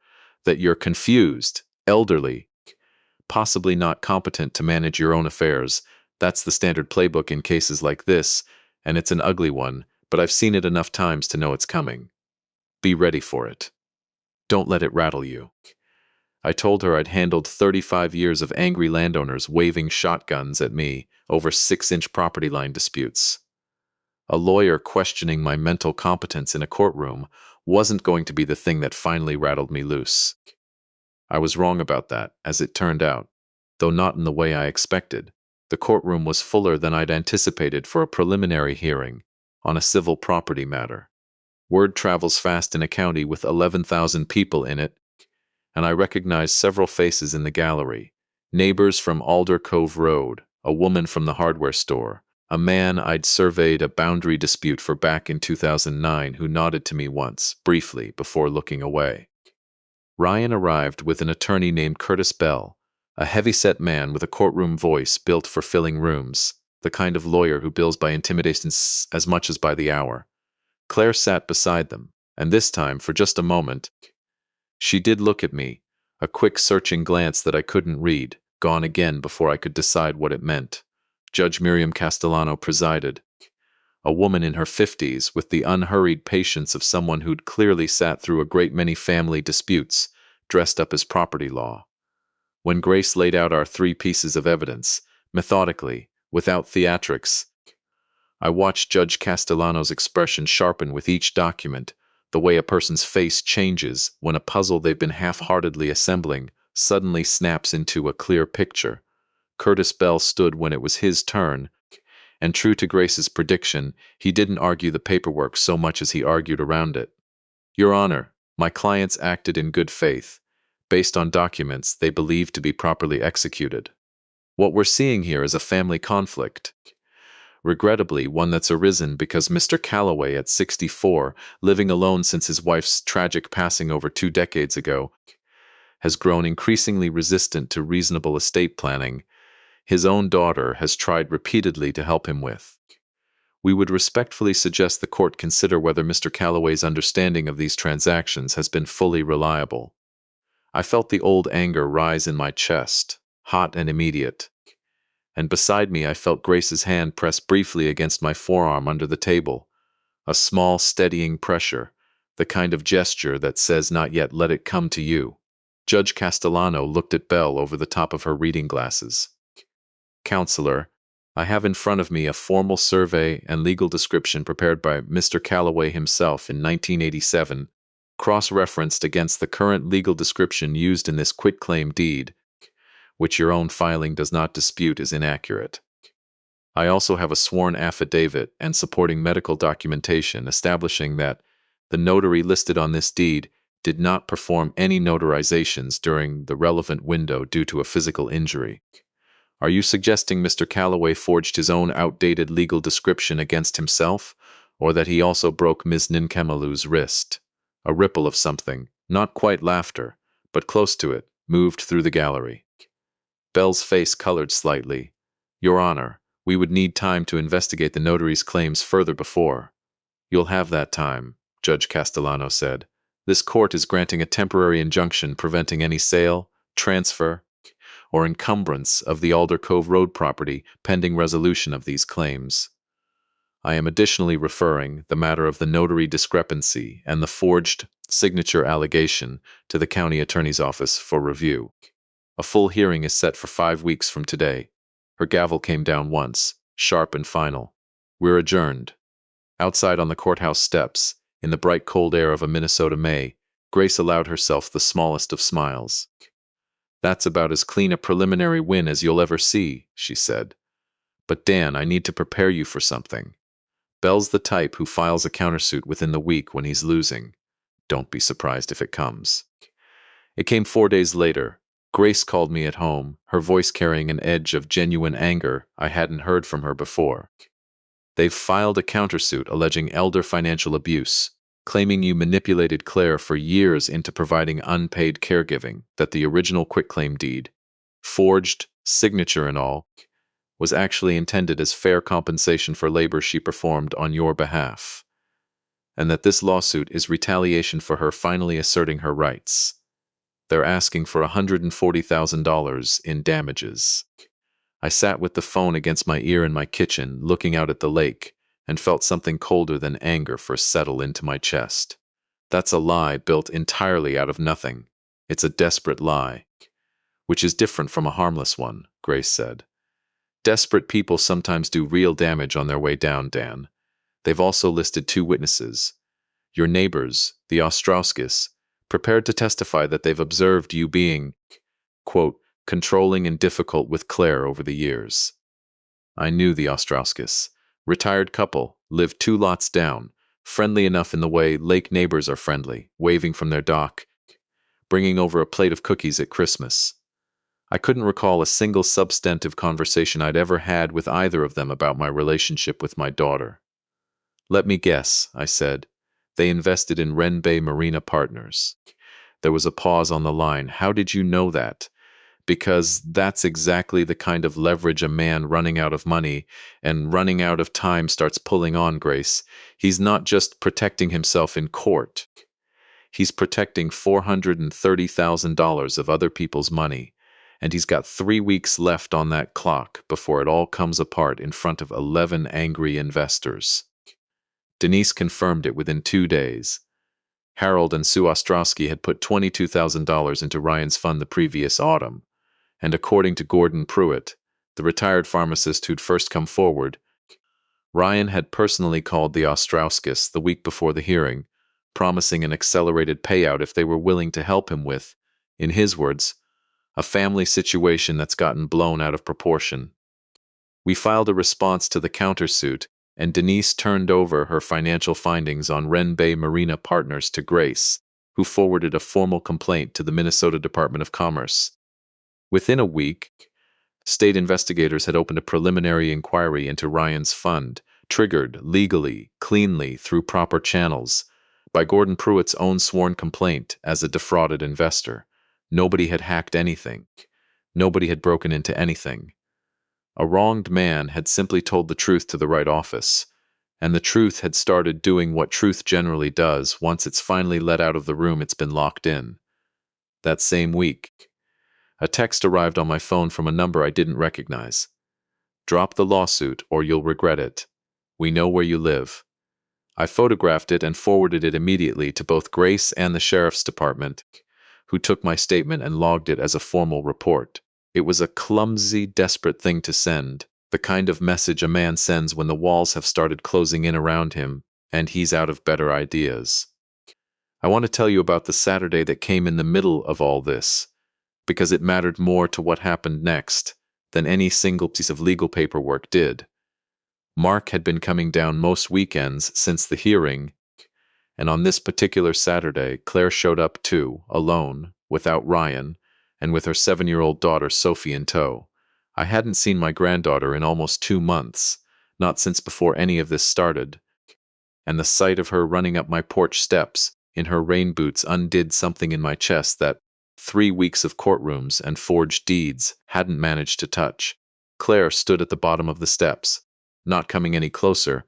that you're confused, elderly, possibly not competent to manage your own affairs. That's the standard playbook in cases like this, and it's an ugly one, but I've seen it enough times to know it's coming. Be ready for it. Don't let it rattle you. I told her I'd handled 35 years of angry landowners waving shotguns at me over 6-inch property line disputes. A lawyer questioning my mental competence in a courtroom wasn't going to be the thing that finally rattled me loose. I was wrong about that, as it turned out, though not in the way I expected. The courtroom was fuller than I'd anticipated for a preliminary hearing on a civil property matter. Word travels fast in a county with 11,000 people in it, and I recognized several faces in the gallery. Neighbors from Alder Cove Road, a woman from the hardware store, a man I'd surveyed a boundary dispute for back in 2009 who nodded to me once, briefly, before looking away. Ryan arrived with an attorney named Curtis Bell, a heavy-set man with a courtroom voice built for filling rooms, the kind of lawyer who bills by intimidation as much as by the hour. Claire sat beside them, and this time, for just a moment, she did look at me, a quick searching glance that I couldn't read, gone again before I could decide what it meant. Judge Miriam Castellano presided, a woman in her 50s with the unhurried patience of someone who'd clearly sat through a great many family disputes, dressed up as property law. When Grace laid out our 3 pieces of evidence, methodically, without theatrics, I watched Judge Castellano's expression sharpen with each document, the way a person's face changes when a puzzle they've been half-heartedly assembling suddenly snaps into a clear picture. Curtis Bell stood when it was his turn, and true to Grace's prediction, he didn't argue the paperwork so much as he argued around it. Your Honor, my clients acted in good faith, based on documents they believed to be properly executed. What we're seeing here is a family conflict. Regrettably, one that's arisen because Mr. Calloway, at 64, living alone since his wife's tragic passing over 2 decades ago, has grown increasingly resistant to reasonable estate planning his own daughter has tried repeatedly to help him with. We would respectfully suggest the court consider whether Mr. Calloway's understanding of these transactions has been fully reliable. I felt the old anger rise in my chest, hot and immediate, and beside me I felt Grace's hand press briefly against my forearm under the table, a small, steadying pressure, the kind of gesture that says not yet, let it come to you. Judge Castellano looked at Belle over the top of her reading glasses. Counselor, I have in front of me a formal survey and legal description prepared by Mr. Calloway himself in 1987, cross-referenced against the current legal description used in this quitclaim deed, which your own filing does not dispute is inaccurate. I also have a sworn affidavit and supporting medical documentation establishing that the notary listed on this deed did not perform any notarizations during the relevant window due to a physical injury. Are you suggesting Mr. Calloway forged his own outdated legal description against himself, or that he also broke Ms. Ninkemalu's wrist? A ripple of something, not quite laughter, but close to it, moved through the gallery. Belle's face colored slightly. Your Honor, we would need time to investigate the notary's claims further before. You'll have that time, Judge Castellano said. This court is granting a temporary injunction preventing any sale, transfer, or encumbrance of the Alder Cove Road property pending resolution of these claims. I am additionally referring the matter of the notary discrepancy and the forged signature allegation to the county attorney's office for review. A full hearing is set for 5 weeks from today. Her gavel came down once, sharp and final. We're adjourned. Outside on the courthouse steps, in the bright cold air of a Minnesota May, Grace allowed herself the smallest of smiles. That's about as clean a preliminary win as you'll ever see, she said. But Dan, I need to prepare you for something. Belle's the type who files a countersuit within the week when he's losing. Don't be surprised if it comes. It came 4 days later. Grace called me at home, her voice carrying an edge of genuine anger I hadn't heard from her before. They've filed a countersuit alleging elder financial abuse, claiming you manipulated Claire for years into providing unpaid caregiving, that the original quitclaim deed, forged, signature and all, was actually intended as fair compensation for labor she performed on your behalf, and that this lawsuit is retaliation for her finally asserting her rights. They're asking for $140,000 in damages. I sat with the phone against my ear in my kitchen, looking out at the lake, and felt something colder than anger first settle into my chest. That's a lie built entirely out of nothing. It's a desperate lie, which is different from a harmless one, Grace said. Desperate people sometimes do real damage on their way down, Dan. They've also listed 2 witnesses. Your neighbors, the Ostrowskis, prepared to testify that they've observed you being, quote, controlling and difficult with Claire over the years. I knew the Ostrowskis. Retired couple, lived 2 lots down, friendly enough in the way lake neighbors are friendly, waving from their dock, bringing over a plate of cookies at Christmas. I couldn't recall a single substantive conversation I'd ever had with either of them about my relationship with my daughter. Let me guess, I said. They invested in Wren Bay Marina Partners. There was a pause on the line. How did you know that? Because that's exactly the kind of leverage a man running out of money and running out of time starts pulling on, Grace. He's not just protecting himself in court. He's protecting $430,000 of other people's money, and he's got 3 weeks left on that clock before it all comes apart in front of 11 angry investors. Denise confirmed it within 2 days. Harold and Sue Ostrowski had put $22,000 into Ryan's fund the previous autumn, and according to Gordon Pruitt, the retired pharmacist who'd first come forward, Ryan had personally called the Ostrowskis the week before the hearing, promising an accelerated payout if they were willing to help him with, in his words, a family situation that's gotten blown out of proportion. We filed a response to the countersuit, and Denise turned over her financial findings on Wren Bay Marina Partners to Grace, who forwarded a formal complaint to the Minnesota Department of Commerce. Within a week, state investigators had opened a preliminary inquiry into Ryan's fund, triggered legally, cleanly, through proper channels, by Gordon Pruitt's own sworn complaint as a defrauded investor. Nobody had hacked anything. Nobody had broken into anything. A wronged man had simply told the truth to the right office, and the truth had started doing what truth generally does once it's finally let out of the room it's been locked in. That same week, a text arrived on my phone from a number I didn't recognize. Drop the lawsuit or you'll regret it. We know where you live. I photographed it and forwarded it immediately to both Grace and the sheriff's department, who took my statement and logged it as a formal report. It was a clumsy, desperate thing to send, the kind of message a man sends when the walls have started closing in around him and he's out of better ideas. I want to tell you about the Saturday that came in the middle of all this, because it mattered more to what happened next than any single piece of legal paperwork did. Mark had been coming down most weekends since the hearing, and on this particular Saturday, Claire showed up too, alone, without Ryan, and with her 7-year-old daughter Sophie in tow. I hadn't seen my granddaughter in almost 2 months, not since before any of this started, and the sight of her running up my porch steps in her rain boots undid something in my chest that 3 weeks of courtrooms and forged deeds hadn't managed to touch. Claire stood at the bottom of the steps, not coming any closer,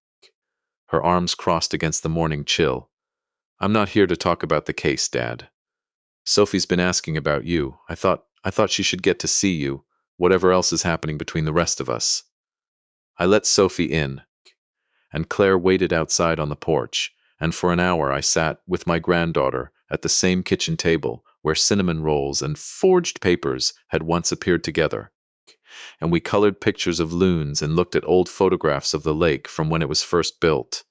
her arms crossed against the morning chill. I'm not here to talk about the case, Dad. Sophie's been asking about you. I thought she should get to see you, whatever else is happening between the rest of us. I let Sophie in, and Claire waited outside on the porch, and for an hour I sat with my granddaughter at the same kitchen table where cinnamon rolls and forged papers had once appeared together. And we colored pictures of loons and looked at old photographs of the lake from when it was first built.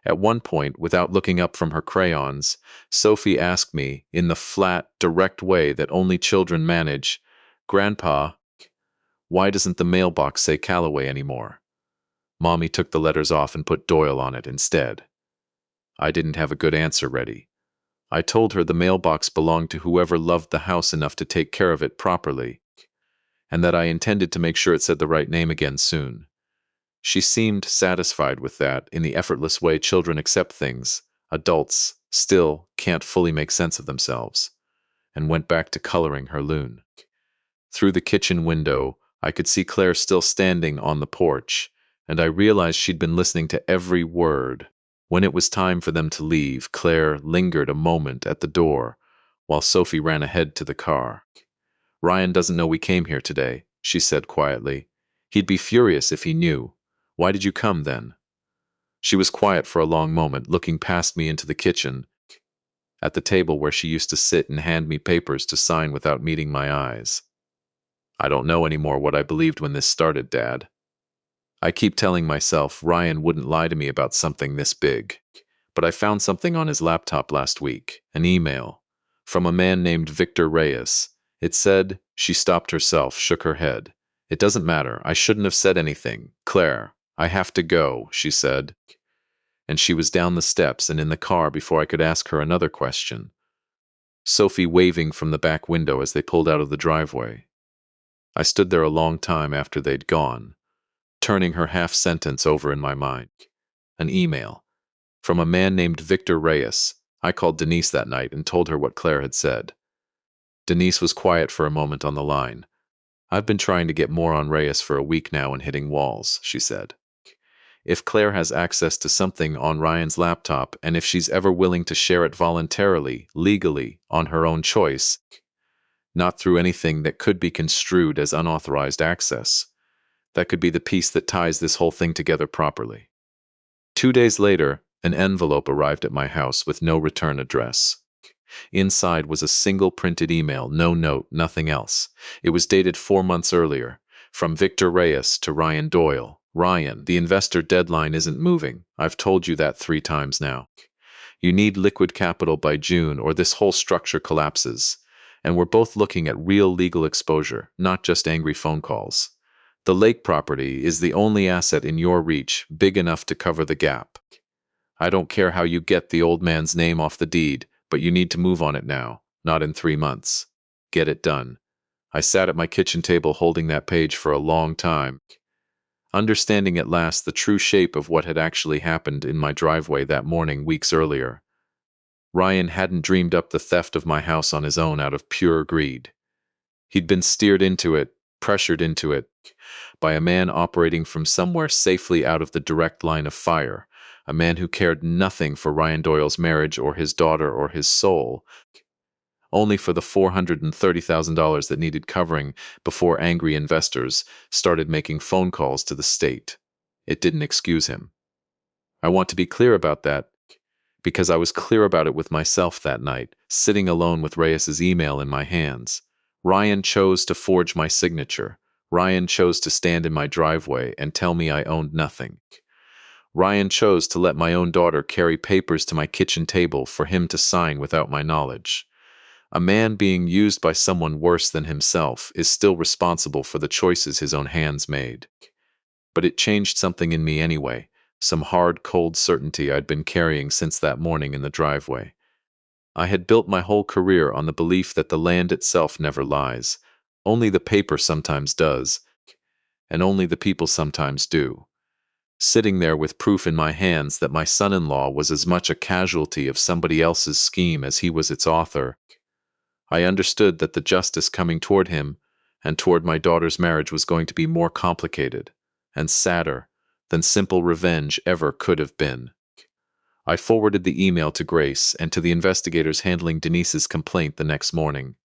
At one point, without looking up from her crayons, Sophie asked me, in the flat, direct way that only children manage, "Grandpa, why doesn't the mailbox say Callaway anymore?" Mommy took the letters off and put Doyle on it instead. I didn't have a good answer ready. I told her the mailbox belonged to whoever loved the house enough to take care of it properly, and that I intended to make sure it said the right name again soon. She seemed satisfied with that in the effortless way children accept things adults still can't fully make sense of themselves, and went back to coloring her loon. Through the kitchen window, I could see Claire still standing on the porch, and I realized she'd been listening to every word. When it was time for them to leave, Claire lingered a moment at the door, while Sophie ran ahead to the car. "Ryan doesn't know we came here today," she said quietly. "He'd be furious if he knew. Why did you come, then?" She was quiet for a long moment, looking past me into the kitchen, at the table where she used to sit and hand me papers to sign without meeting my eyes. "I don't know anymore what I believed when this started, Dad." I keep telling myself Ryan wouldn't lie to me about something this big. But I found something on his laptop last week, an email from a man named Victor Reyes. It said, she stopped herself, shook her head. It doesn't matter. I shouldn't have said anything. Claire, I have to go, she said. And she was down the steps and in the car before I could ask her another question. Sophie waving from the back window as they pulled out of the driveway. I stood there a long time after they'd gone, turning her half-sentence over in my mind. An email from a man named Victor Reyes. I called Denise that night and told her what Claire had said. Denise was quiet for a moment on the line. I've been trying to get more on Reyes for a week now and hitting walls, she said. If Claire has access to something on Ryan's laptop, and if she's ever willing to share it voluntarily, legally, on her own choice, not through anything that could be construed as unauthorized access, that could be the piece that ties this whole thing together properly. 2 days later, an envelope arrived at my house with no return address. Inside was a single printed email, no note, nothing else. It was dated 4 months earlier, from Victor Reyes to Ryan Doyle. Ryan, the investor deadline isn't moving. I've told you that 3 times now. You need liquid capital by June or this whole structure collapses. And we're both looking at real legal exposure, not just angry phone calls. The lake property is the only asset in your reach big enough to cover the gap. I don't care how you get the old man's name off the deed, but you need to move on it now, not in 3 months. Get it done. I sat at my kitchen table holding that page for a long time, understanding at last the true shape of what had actually happened in my driveway that morning weeks earlier. Ryan hadn't dreamed up the theft of my house on his own out of pure greed. He'd been steered into it, pressured into it, by a man operating from somewhere safely out of the direct line of fire, a man who cared nothing for Ryan Doyle's marriage or his daughter or his soul, only for the $430,000 that needed covering before angry investors started making phone calls to the state. It didn't excuse him. I want to be clear about that, because I was clear about it with myself that night, sitting alone with Reyes's email in my hands. Ryan chose to forge my signature. Ryan chose to stand in my driveway and tell me I owned nothing. Ryan chose to let my own daughter carry papers to my kitchen table for him to sign without my knowledge. A man being used by someone worse than himself is still responsible for the choices his own hands made. But it changed something in me anyway, some hard, cold certainty I'd been carrying since that morning in the driveway. I had built my whole career on the belief that the land itself never lies. Only the paper sometimes does, and only the people sometimes do. Sitting there with proof in my hands that my son-in-law was as much a casualty of somebody else's scheme as he was its author, I understood that the justice coming toward him and toward my daughter's marriage was going to be more complicated and sadder than simple revenge ever could have been. I forwarded the email to Grace and to the investigators handling Denise's complaint the next morning.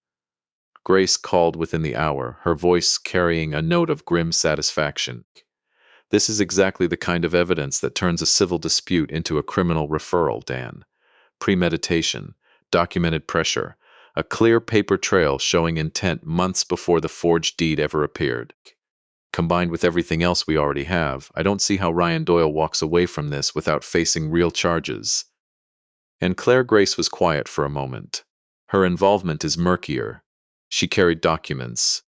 Grace called within the hour, her voice carrying a note of grim satisfaction. This is exactly the kind of evidence that turns a civil dispute into a criminal referral, Dan. Premeditation, documented pressure, a clear paper trail showing intent months before the forged deed ever appeared. Combined with everything else we already have, I don't see how Ryan Doyle walks away from this without facing real charges. And Claire Grace was quiet for a moment. Her involvement is murkier. She carried documents.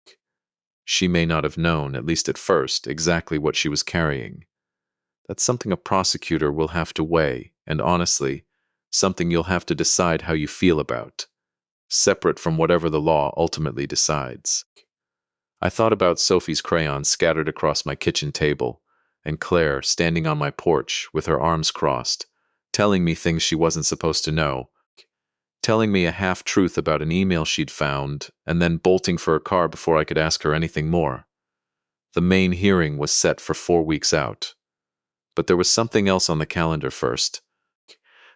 She may not have known, at least at first, exactly what she was carrying. That's something a prosecutor will have to weigh, and honestly, something you'll have to decide how you feel about, separate from whatever the law ultimately decides. I thought about Sophie's crayons scattered across my kitchen table, and Claire standing on my porch with her arms crossed, telling me things she wasn't supposed to know, telling me a half-truth about an email she'd found, and then bolting for a car before I could ask her anything more. The main hearing was set for 4 weeks out. But there was something else on the calendar first.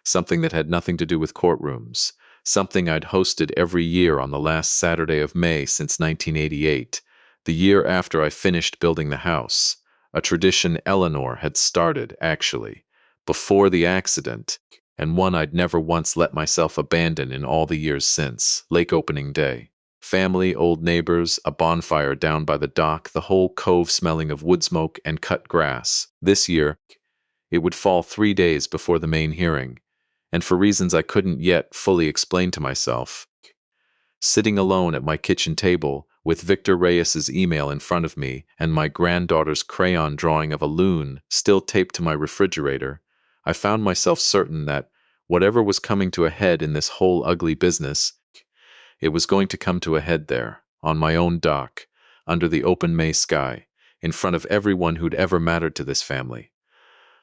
Something that had nothing to do with courtrooms. Something I'd hosted every year on the last Saturday of May since 1988, the year after I finished building the house. A tradition Eleanor had started, actually, before the accident, and one I'd never once let myself abandon in all the years since, lake opening day. Family, old neighbors, a bonfire down by the dock, the whole cove smelling of wood smoke and cut grass. This year, it would fall 3 days before the main hearing, and for reasons I couldn't yet fully explain to myself, sitting alone at my kitchen table with Victor Reyes's email in front of me and my granddaughter's crayon drawing of a loon still taped to my refrigerator, I found myself certain that whatever was coming to a head in this whole ugly business, it was going to come to a head there, on my own dock, under the open May sky, in front of everyone who'd ever mattered to this family.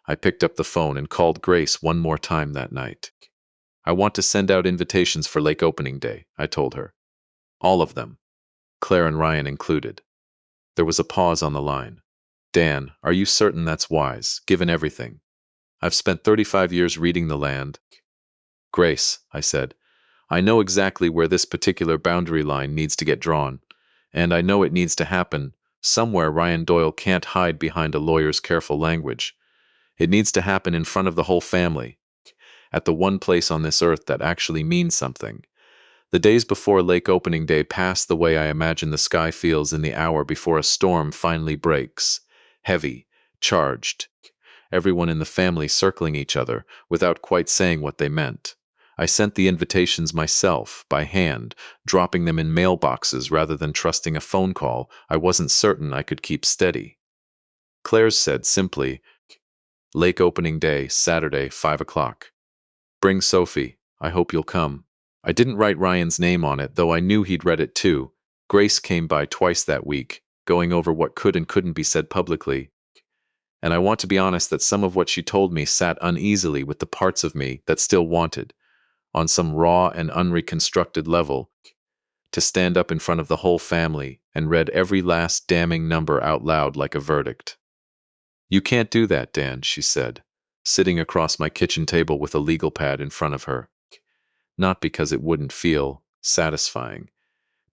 I picked up the phone and called Grace one more time that night. I want to send out invitations for lake opening day, I told her. All of them, Claire and Ryan included. There was a pause on the line. Dan, are you certain that's wise, given everything? I've spent 35 years reading the land. Grace, I said, I know exactly where this particular boundary line needs to get drawn, and I know it needs to happen somewhere Ryan Doyle can't hide behind a lawyer's careful language. It needs to happen in front of the whole family, at the one place on this earth that actually means something. The days before lake opening day pass the way I imagine the sky feels in the hour before a storm finally breaks. Heavy, charged, everyone in the family circling each other without quite saying what they meant. I sent the invitations myself, by hand, dropping them in mailboxes rather than trusting a phone call I wasn't certain I could keep steady. Claire's said simply, Lake opening day, Saturday, 5 o'clock. Bring Sophie. I hope you'll come. I didn't write Ryan's name on it, though I knew he'd read it too. Grace came by twice that week, going over what could and couldn't be said publicly. And I want to be honest that some of what she told me sat uneasily with the parts of me that still wanted, on some raw and unreconstructed level, to stand up in front of the whole family and read every last damning number out loud like a verdict. You can't do that, Dan, she said, sitting across my kitchen table with a legal pad in front of her. Not because it wouldn't feel satisfying,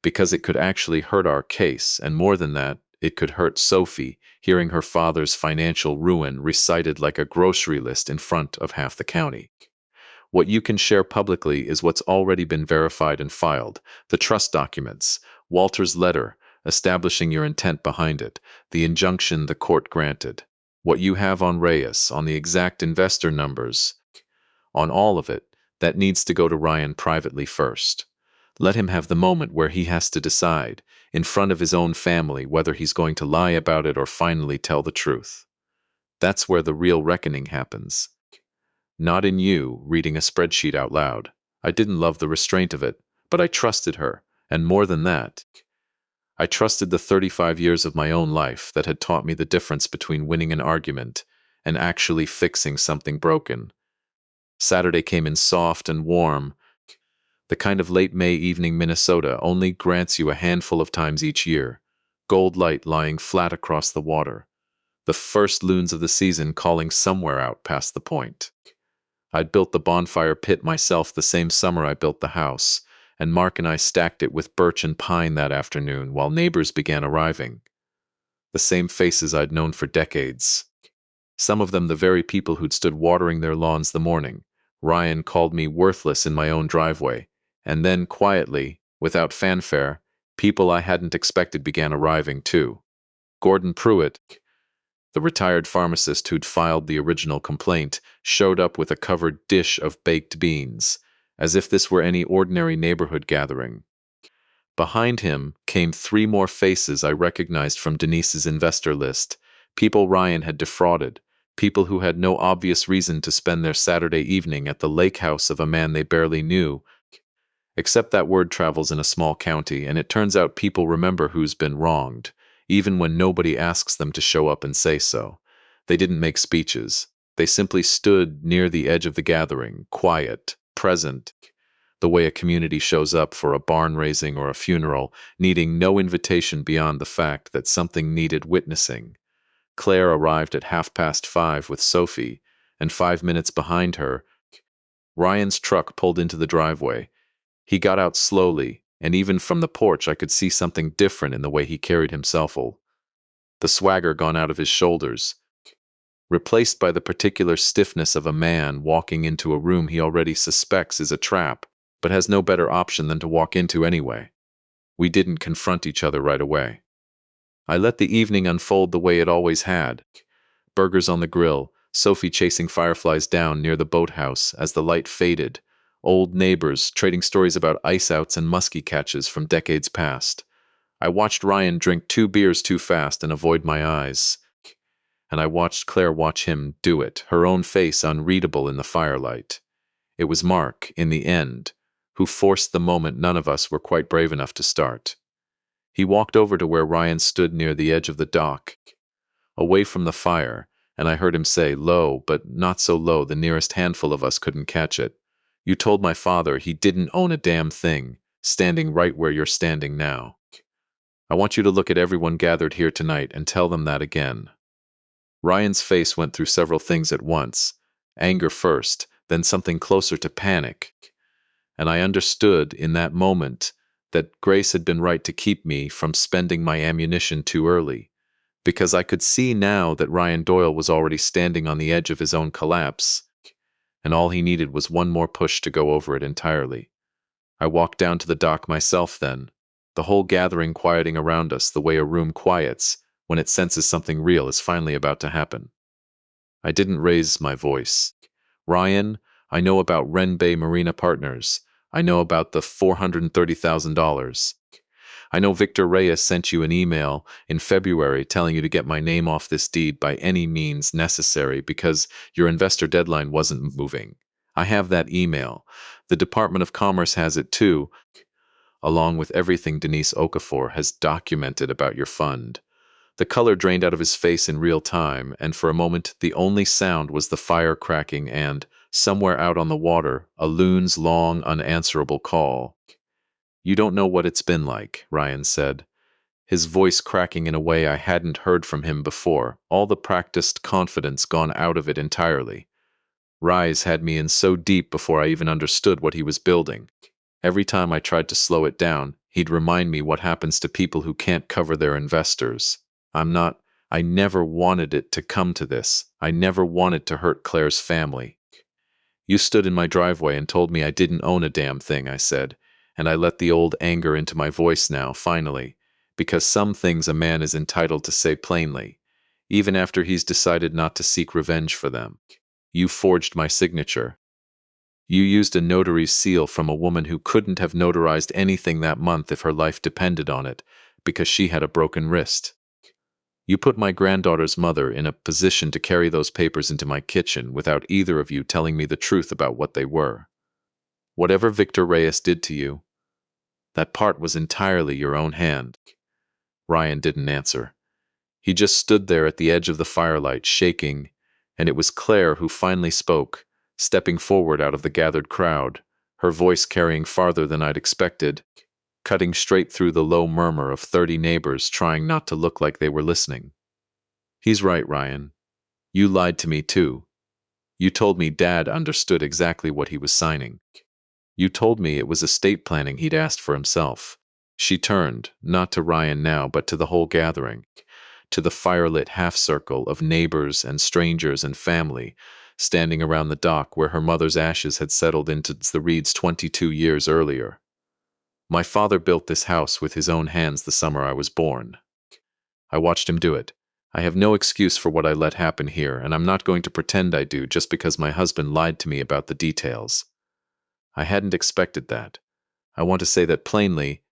because it could actually hurt our case, and more than that, it could hurt Sophie, hearing her father's financial ruin recited like a grocery list in front of half the county. What you can share publicly is what's already been verified and filed, the trust documents, Walter's letter establishing your intent behind it, the injunction the court granted, what you have on Reyes, on the exact investor numbers, on all of it. That needs to go to Ryan privately first. Let him have the moment where he has to decide, in front of his own family, whether he's going to lie about it or finally tell the truth. That's where the real reckoning happens. Not in you reading a spreadsheet out loud. I didn't love the restraint of it, but I trusted her, and more than that, I trusted the 35 years of my own life that had taught me the difference between winning an argument and actually fixing something broken. Saturday came in soft and warm, the kind of late May evening Minnesota only grants you a handful of times each year, gold light lying flat across the water, the first loons of the season calling somewhere out past the point. I'd built the bonfire pit myself the same summer I built the house, and Mark and I stacked it with birch and pine that afternoon while neighbors began arriving. The same faces I'd known for decades. Some of them the very people who'd stood watering their lawns the morning. Ryan called me worthless in my own driveway, and then quietly, without fanfare, people I hadn't expected began arriving too. Gordon Pruitt, the retired pharmacist who'd filed the original complaint, showed up with a covered dish of baked beans, as if this were any ordinary neighborhood gathering. Behind him came 3 more faces I recognized from Denise's investor list, people Ryan had defrauded, people who had no obvious reason to spend their Saturday evening at the lake house of a man they barely knew. Except that word travels in a small county, and it turns out people remember who's been wronged, even when nobody asks them to show up and say so. They didn't make speeches. They simply stood near the edge of the gathering, quiet, present, the way a community shows up for a barn raising or a funeral, needing no invitation beyond the fact that something needed witnessing. Claire arrived at 5:30 with Sophie, and 5 minutes behind her, Ryan's truck pulled into the driveway. He got out slowly, and even from the porch I could see something different in the way he carried himself. The swagger gone out of his shoulders, replaced by the particular stiffness of a man walking into a room he already suspects is a trap, but has no better option than to walk into anyway. We didn't confront each other right away. I let the evening unfold the way it always had. Burgers on the grill, Sophie chasing fireflies down near the boathouse as the light faded, old neighbors trading stories about ice outs and muskie catches from decades past. I watched Ryan drink 2 beers too fast and avoid my eyes. And I watched Claire watch him do it, her own face unreadable in the firelight. It was Mark, in the end, who forced the moment none of us were quite brave enough to start. He walked over to where Ryan stood near the edge of the dock, away from the fire, and I heard him say, low, but not so low the nearest handful of us couldn't catch it. You told my father he didn't own a damn thing, standing right where you're standing now. I want you to look at everyone gathered here tonight and tell them that again. Ryan's face went through several things at once, anger first, then something closer to panic. And I understood in that moment that Grace had been right to keep me from spending my ammunition too early, because I could see now that Ryan Doyle was already standing on the edge of his own collapse, and all he needed was one more push to go over it entirely. I walked down to the dock myself then, the whole gathering quieting around us the way a room quiets when it senses something real is finally about to happen. I didn't raise my voice. Ryan, I know about Wren Bay Marina Partners. I know about the $430,000. I know Victor Reyes sent you an email in February telling you to get my name off this deed by any means necessary because your investor deadline wasn't moving. I have that email. The Department of Commerce has it too, along with everything Denise Okafor has documented about your fund. The color drained out of his face in real time, and for a moment the only sound was the fire cracking and, somewhere out on the water, a loon's long, unanswerable call. You don't know what it's been like, Ryan said, his voice cracking in a way I hadn't heard from him before, all the practiced confidence gone out of it entirely. Rise had me in so deep before I even understood what he was building. Every time I tried to slow it down, he'd remind me what happens to people who can't cover their investors. I never wanted it to come to this. I never wanted to hurt Claire's family. You stood in my driveway and told me I didn't own a damn thing, I said, and I let the old anger into my voice now, finally, because some things a man is entitled to say plainly, even after he's decided not to seek revenge for them. You forged my signature. You used a notary's seal from a woman who couldn't have notarized anything that month if her life depended on it, because she had a broken wrist. You put my granddaughter's mother in a position to carry those papers into my kitchen without either of you telling me the truth about what they were. Whatever Victor Reyes did to you, that part was entirely your own hand. Ryan didn't answer. He just stood there at the edge of the firelight, shaking, and it was Claire who finally spoke, stepping forward out of the gathered crowd, her voice carrying farther than I'd expected, cutting straight through the low murmur of 30 neighbors trying not to look like they were listening. He's right, Ryan. You lied to me too. You told me Dad understood exactly what he was signing. You told me it was estate planning he'd asked for himself. She turned, not to Ryan now, but to the whole gathering, to the firelit half-circle of neighbors and strangers and family standing around the dock where her mother's ashes had settled into the reeds 22 years earlier. My father built this house with his own hands the summer I was born. I watched him do it. I have no excuse for what I let happen here, and I'm not going to pretend I do just because my husband lied to me about the details. I hadn't expected that. I want to say that plainly,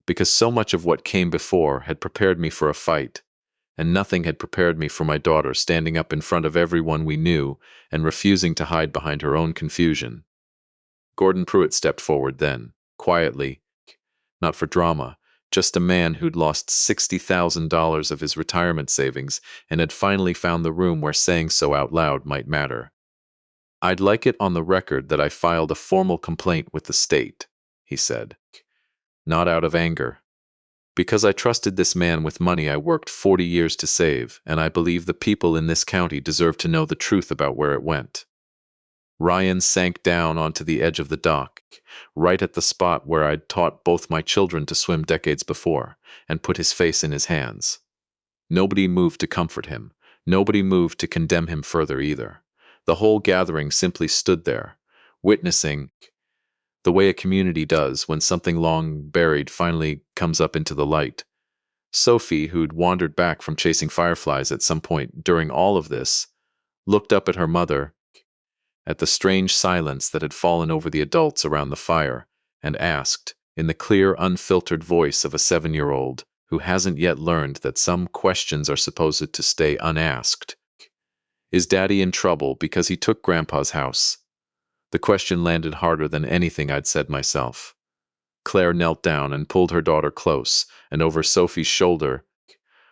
because so much of what came before had prepared me for a fight, and nothing had prepared me for my daughter standing up in front of everyone we knew and refusing to hide behind her own confusion. Gordon Pruitt stepped forward then, quietly, not for drama, just a man who'd lost $60,000 of his retirement savings and had finally found the room where saying so out loud might matter. I'd like it on the record that I filed a formal complaint with the state, he said. Not out of anger. Because I trusted this man with money I worked 40 years to save, and I believe the people in this county deserve to know the truth about where it went. Ryan sank down onto the edge of the dock, right at the spot where I'd taught both my children to swim decades before, and put his face in his hands. Nobody moved to comfort him. Nobody moved to condemn him further either. The whole gathering simply stood there, witnessing the way a community does when something long buried finally comes up into the light. Sophie, who'd wandered back from chasing fireflies at some point during all of this, looked up at her mother, at the strange silence that had fallen over the adults around the fire, and asked, in the clear, unfiltered voice of a 7-year-old who hasn't yet learned that some questions are supposed to stay unasked, "Is Daddy in trouble because he took Grandpa's house?" The question landed harder than anything I'd said myself. Claire knelt down and pulled her daughter close, and over Sophie's shoulder.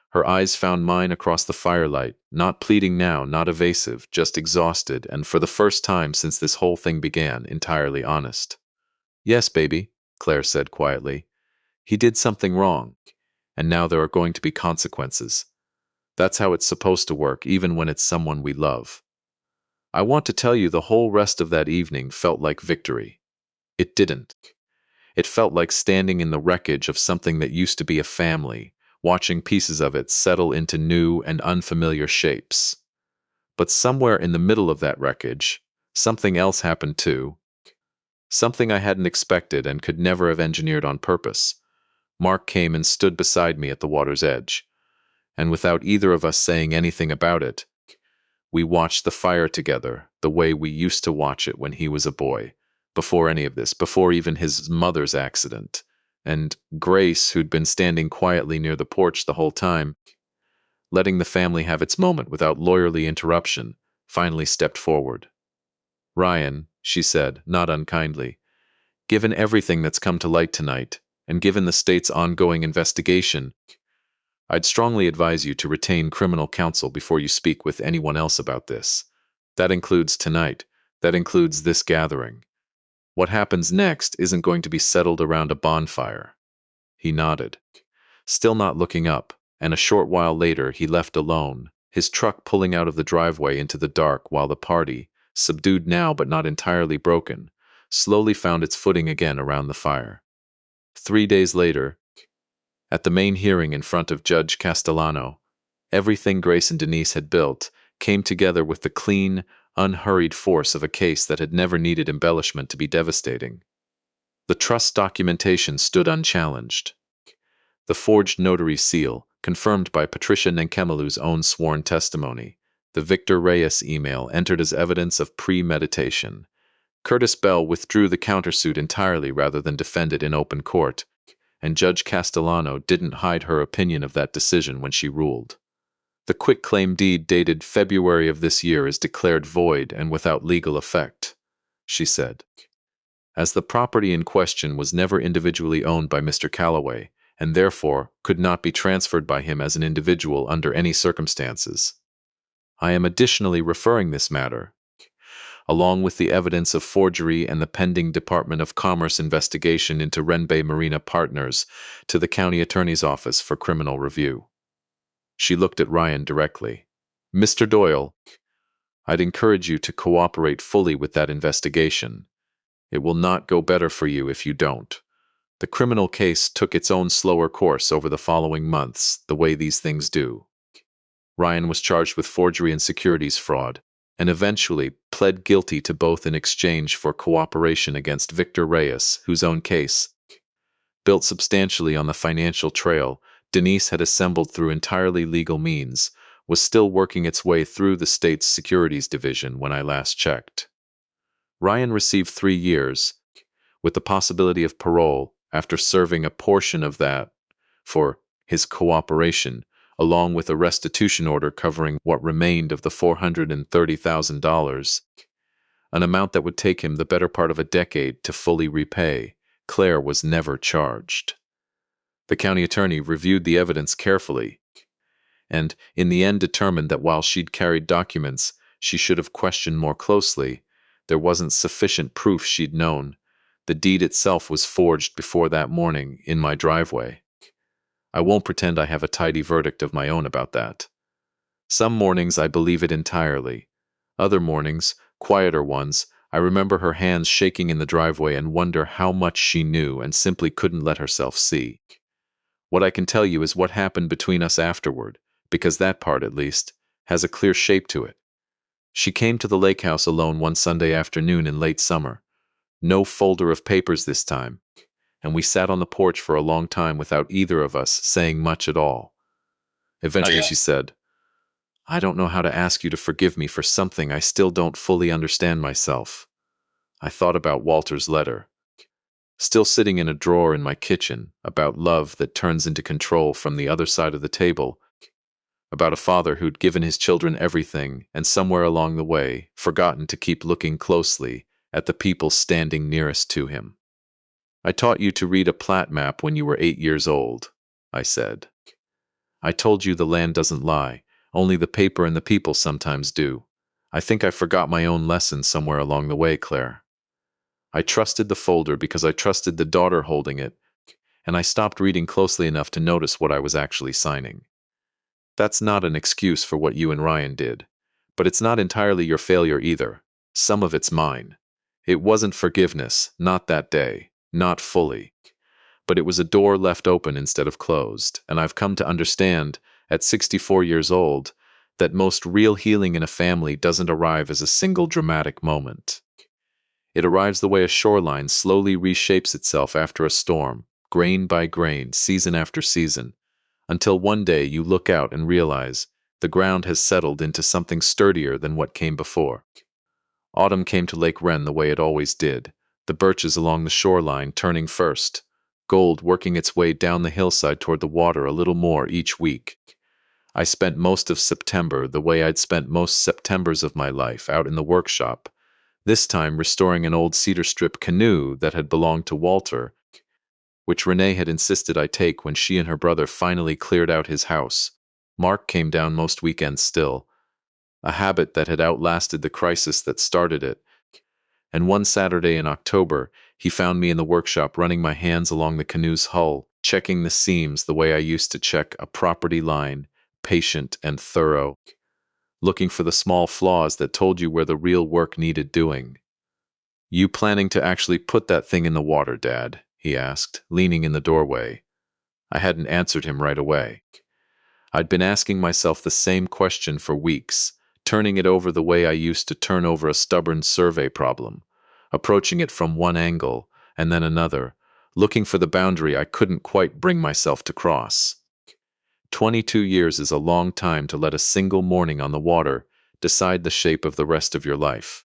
Her eyes found mine across the firelight, not pleading now, not evasive, just exhausted, and for the first time since this whole thing began, entirely honest. "Yes, baby," Claire said quietly. "He did something wrong, and now there are going to be consequences. That's how it's supposed to work, even when it's someone we love." I want to tell you the whole rest of that evening felt like victory. It didn't. It felt like standing in the wreckage of something that used to be a family, watching pieces of it settle into new and unfamiliar shapes. But somewhere in the middle of that wreckage, something else happened too. Something I hadn't expected and could never have engineered on purpose. Mark came and stood beside me at the water's edge. And without either of us saying anything about it, we watched the fire together the way we used to watch it when he was a boy, before any of this, before even his mother's accident. And Grace, who'd been standing quietly near the porch the whole time, letting the family have its moment without lawyerly interruption, finally stepped forward. "Ryan," she said, not unkindly, "given everything that's come to light tonight, and given the state's ongoing investigation, I'd strongly advise you to retain criminal counsel before you speak with anyone else about this. That includes tonight. That includes this gathering. What happens next isn't going to be settled around a bonfire." He nodded, still not looking up, and a short while later he left alone, his truck pulling out of the driveway into the dark while the party, subdued now but not entirely broken, slowly found its footing again around the fire. 3 days later, at the main hearing in front of Judge Castellano, everything Grace and Denise had built came together with the clean, unhurried force of a case that had never needed embellishment to be devastating. The trust documentation stood unchallenged. The forged notary seal, confirmed by Patricia Nenkemelu's own sworn testimony. The Victor Reyes email entered as evidence of premeditation. Curtis Bell withdrew the countersuit entirely rather than defend it in open court, and Judge Castellano didn't hide her opinion of that decision when she ruled. "The quitclaim deed dated February of this year is declared void and without legal effect," she said. "As the property in question was never individually owned by Mr. Calloway, and therefore could not be transferred by him as an individual under any circumstances. I am additionally referring this matter, along with the evidence of forgery and the pending Department of Commerce investigation into Renbay Marina Partners, to the County Attorney's Office for criminal review." She looked at Ryan directly. "Mr. Doyle, I'd encourage you to cooperate fully with that investigation. It will not go better for you if you don't." The criminal case took its own slower course over the following months, the way these things do. Ryan was charged with forgery and securities fraud, and eventually pled guilty to both in exchange for cooperation against Victor Reyes, whose own case, built substantially on the financial trail Denise had assembled through entirely legal means, was still working its way through the state's securities division when I last checked. Ryan received 3 years, with the possibility of parole after serving a portion of that for his cooperation, along with a restitution order covering what remained of the $430,000, an amount that would take him the better part of a decade to fully repay. Claire was never charged. The county attorney reviewed the evidence carefully, and in the end determined that while she'd carried documents she should have questioned more closely, there wasn't sufficient proof she'd known. The deed itself was forged before that morning in my driveway. I won't pretend I have a tidy verdict of my own about that. Some mornings I believe it entirely. Other mornings, quieter ones, I remember her hands shaking in the driveway and wonder how much she knew and simply couldn't let herself see. What I can tell you is what happened between us afterward, because that part, at least, has a clear shape to it. She came to the lake house alone one Sunday afternoon in late summer. No folder of papers this time, and we sat on the porch for a long time without either of us saying much at all. Eventually she said, I don't know how to ask you to forgive me for something I still don't fully understand myself. I thought about Walter's letter, still sitting in a drawer in my kitchen, about love that turns into control from the other side of the table, about a father who'd given his children everything and somewhere along the way forgotten to keep looking closely at the people standing nearest to him. I taught you to read a plat map when you were 8 years old, I said. I told you the land doesn't lie, only the paper and the people sometimes do. I think I forgot my own lesson somewhere along the way, Claire. I trusted the folder because I trusted the daughter holding it, and I stopped reading closely enough to notice what I was actually signing. That's not an excuse for what you and Ryan did, but it's not entirely your failure either. Some of it's mine. It wasn't forgiveness, not that day, not fully. But it was a door left open instead of closed, and I've come to understand, at 64 years old, that most real healing in a family doesn't arrive as a single dramatic moment. It arrives the way a shoreline slowly reshapes itself after a storm, grain by grain, season after season, until one day you look out and realize the ground has settled into something sturdier than what came before. Autumn came to Lake Wren the way it always did, the birches along the shoreline turning first, gold working its way down the hillside toward the water a little more each week. I spent most of September the way I'd spent most Septembers of my life, out in the workshop, this time restoring an old cedar strip canoe that had belonged to Walter, which Renee had insisted I take when she and her brother finally cleared out his house. Mark came down most weekends still, a habit that had outlasted the crisis that started it, and one Saturday in October, he found me in the workshop running my hands along the canoe's hull, checking the seams the way I used to check a property line, patient and thorough, looking for the small flaws that told you where the real work needed doing. You planning to actually put that thing in the water, Dad? He asked, leaning in the doorway. I hadn't answered him right away. I'd been asking myself the same question for weeks, turning it over the way I used to turn over a stubborn survey problem, approaching it from one angle and then another, looking for the boundary I couldn't quite bring myself to cross. 22 years is a long time to let a single morning on the water decide the shape of the rest of your life.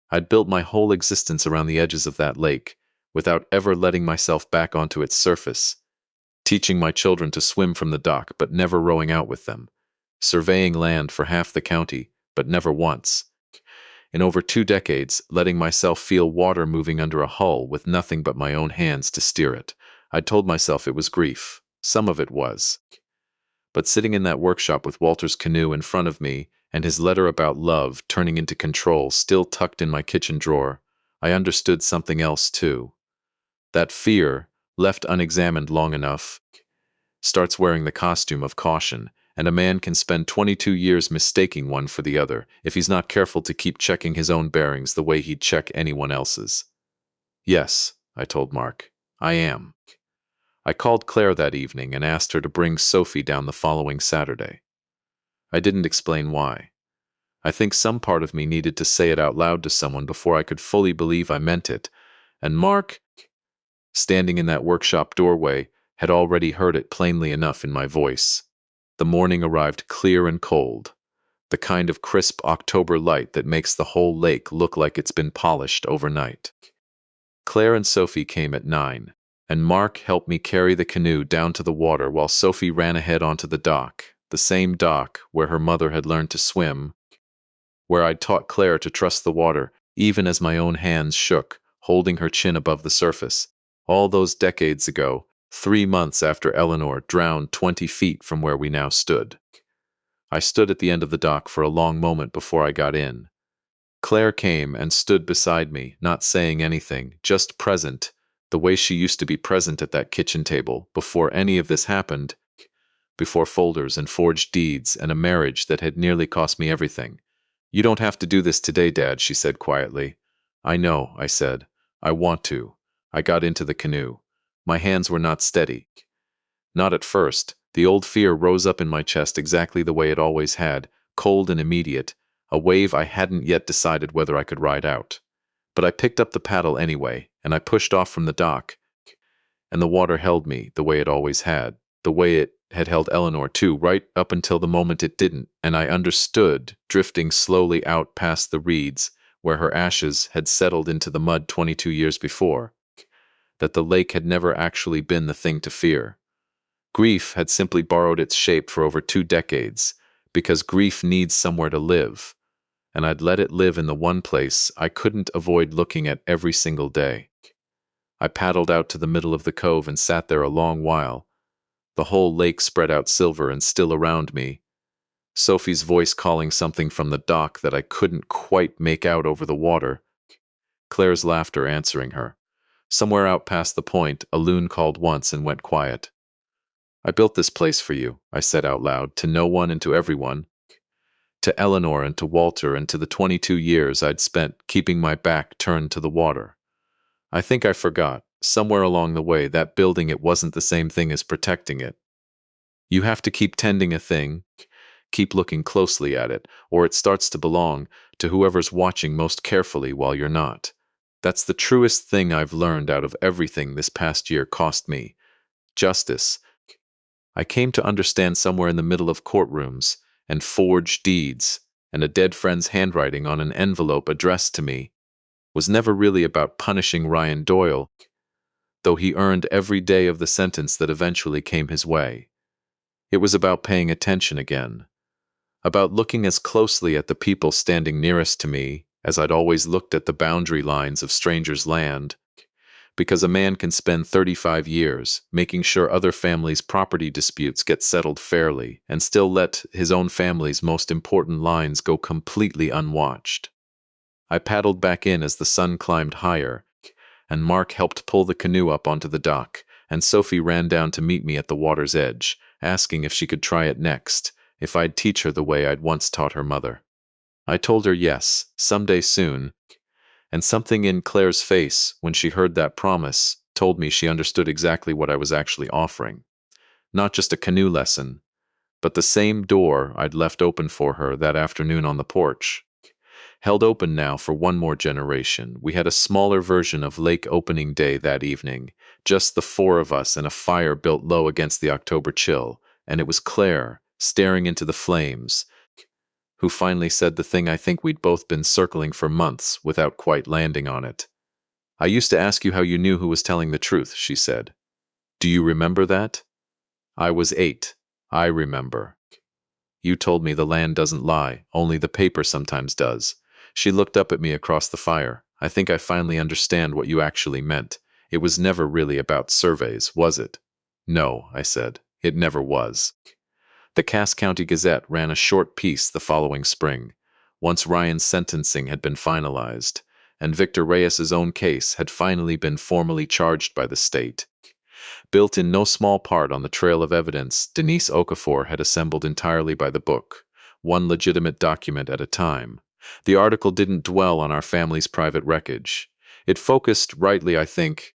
I'd built my whole existence around the edges of that lake, without ever letting myself back onto its surface, teaching my children to swim from the dock but never rowing out with them, surveying land for half the county but never once. In over 2 decades, letting myself feel water moving under a hull with nothing but my own hands to steer it. I'd told myself it was grief. Some of it was. But sitting in that workshop with Walter's canoe in front of me and his letter about love turning into control still tucked in my kitchen drawer, I understood something else too. That fear, left unexamined long enough, starts wearing the costume of caution, and a man can spend 22 years mistaking one for the other if he's not careful to keep checking his own bearings the way he'd check anyone else's. Yes, I told Mark, I am. I called Claire that evening and asked her to bring Sophie down the following Saturday. I didn't explain why. I think some part of me needed to say it out loud to someone before I could fully believe I meant it, and Mark, standing in that workshop doorway, had already heard it plainly enough in my voice. The morning arrived clear and cold, the kind of crisp October light that makes the whole lake look like it's been polished overnight. Claire and Sophie came at 9, and Mark helped me carry the canoe down to the water while Sophie ran ahead onto the dock, the same dock where her mother had learned to swim, where I'd taught Claire to trust the water, even as my own hands shook, holding her chin above the surface. All those decades ago, 3 months after Eleanor drowned 20 feet from where we now stood. I stood at the end of the dock for a long moment before I got in. Claire came and stood beside me, not saying anything, just present, the way she used to be present at that kitchen table before any of this happened, before folders and forged deeds and a marriage that had nearly cost me everything. You don't have to do this today, Dad, she said quietly. I know, I said. I want to. I got into the canoe. My hands were not steady. Not at first. The old fear rose up in my chest exactly the way it always had, cold and immediate, a wave I hadn't yet decided whether I could ride out. But I picked up the paddle anyway, and I pushed off from the dock, and the water held me the way it always had, the way it had held Eleanor too, right up until the moment it didn't, and I understood, drifting slowly out past the reeds, where her ashes had settled into the mud 22 years before, that the lake had never actually been the thing to fear. Grief had simply borrowed its shape for over 2 decades, because grief needs somewhere to live, and I'd let it live in the one place I couldn't avoid looking at every single day. I paddled out to the middle of the cove and sat there a long while, the whole lake spread out silver and still around me, Sophie's voice calling something from the dock that I couldn't quite make out over the water, Claire's laughter answering her. Somewhere out past the point, a loon called once and went quiet. "I built this place for you," I said out loud, to no one and to everyone, to Eleanor and to Walter and to the 22 years I'd spent keeping my back turned to the water. I think I forgot, somewhere along the way, that building it wasn't the same thing as protecting it. You have to keep tending a thing, keep looking closely at it, or it starts to belong to whoever's watching most carefully while you're not. That's the truest thing I've learned out of everything this past year cost me. Justice. I came to understand somewhere in the middle of courtrooms, and forged deeds, and a dead friend's handwriting on an envelope addressed to me, was never really about punishing Ryan Doyle, though he earned every day of the sentence that eventually came his way. It was about paying attention again, about looking as closely at the people standing nearest to me as I'd always looked at the boundary lines of strangers' land, because a man can spend 35 years making sure other families' property disputes get settled fairly and still let his own family's most important lines go completely unwatched. I paddled back in as the sun climbed higher, and Mark helped pull the canoe up onto the dock, and Sophie ran down to meet me at the water's edge, asking if she could try it next, if I'd teach her the way I'd once taught her mother. I told her yes, someday soon, and something in Claire's face when she heard that promise told me she understood exactly what I was actually offering. Not just a canoe lesson, but the same door I'd left open for her that afternoon on the porch. Held open now for one more generation. We had a smaller version of lake opening day that evening, just the four of us and a fire built low against the October chill, and it was Claire, staring into the flames, who finally said the thing I think we'd both been circling for months without quite landing on it. "I used to ask you how you knew who was telling the truth," she said. "Do you remember that?" "I was 8. I remember. You told me the land doesn't lie, only the paper sometimes does." She looked up at me across the fire. "I think I finally understand what you actually meant. It was never really about surveys, was it?" "No," I said. "It never was." The Cass County Gazette ran a short piece the following spring, once Ryan's sentencing had been finalized, and Victor Reyes's own case had finally been formally charged by the state. Built in no small part on the trail of evidence Denise Okafor had assembled entirely by the book, one legitimate document at a time. The article didn't dwell on our family's private wreckage. It focused, rightly I think,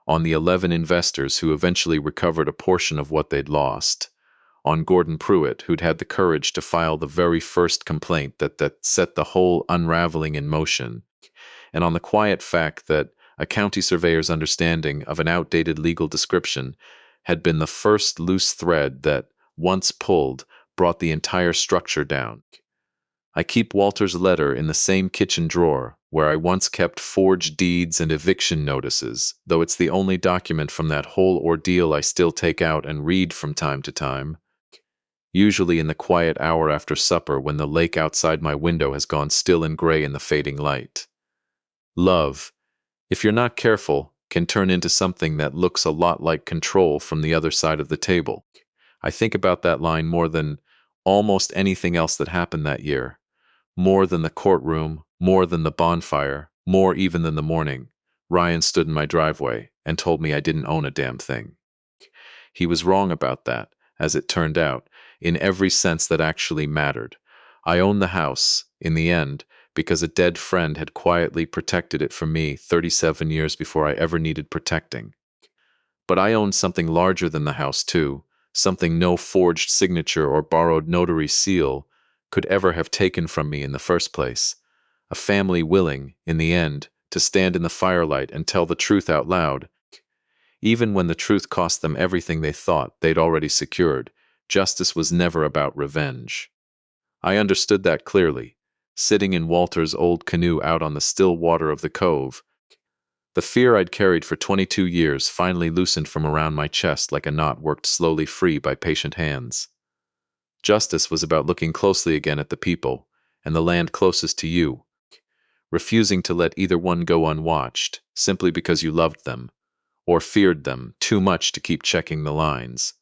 on the 11 investors who eventually recovered a portion of what they'd lost, on Gordon Pruitt, who'd had the courage to file the very first complaint that set the whole unraveling in motion, and on the quiet fact that a county surveyor's understanding of an outdated legal description had been the first loose thread that, once pulled, brought the entire structure down. I keep Walter's letter in the same kitchen drawer where I once kept forged deeds and eviction notices, though it's the only document from that whole ordeal I still take out and read from time to time, usually in the quiet hour after supper when the lake outside my window has gone still and gray in the fading light. Love, if you're not careful, can turn into something that looks a lot like control from the other side of the table. I think about that line more than almost anything else that happened that year. More than the courtroom, more than the bonfire, more even than the morning. Ryan stood in my driveway and told me I didn't own a damn thing. He was wrong about that, as it turned out, in every sense that actually mattered. I owned the house, in the end, because a dead friend had quietly protected it from me 37 years before I ever needed protecting. But I owned something larger than the house, too, something no forged signature or borrowed notary seal could ever have taken from me in the first place. A family willing, in the end, to stand in the firelight and tell the truth out loud. Even when the truth cost them everything they thought they'd already secured, justice was never about revenge. I understood that clearly, sitting in Walter's old canoe out on the still water of the cove. The fear I'd carried for 22 years finally loosened from around my chest like a knot worked slowly free by patient hands. Justice was about looking closely again at the people and the land closest to you, refusing to let either one go unwatched simply because you loved them or feared them too much to keep checking the lines.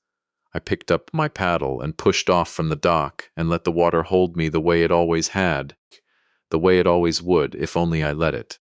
I picked up my paddle and pushed off from the dock and let the water hold me the way it always had, the way it always would if only I let it.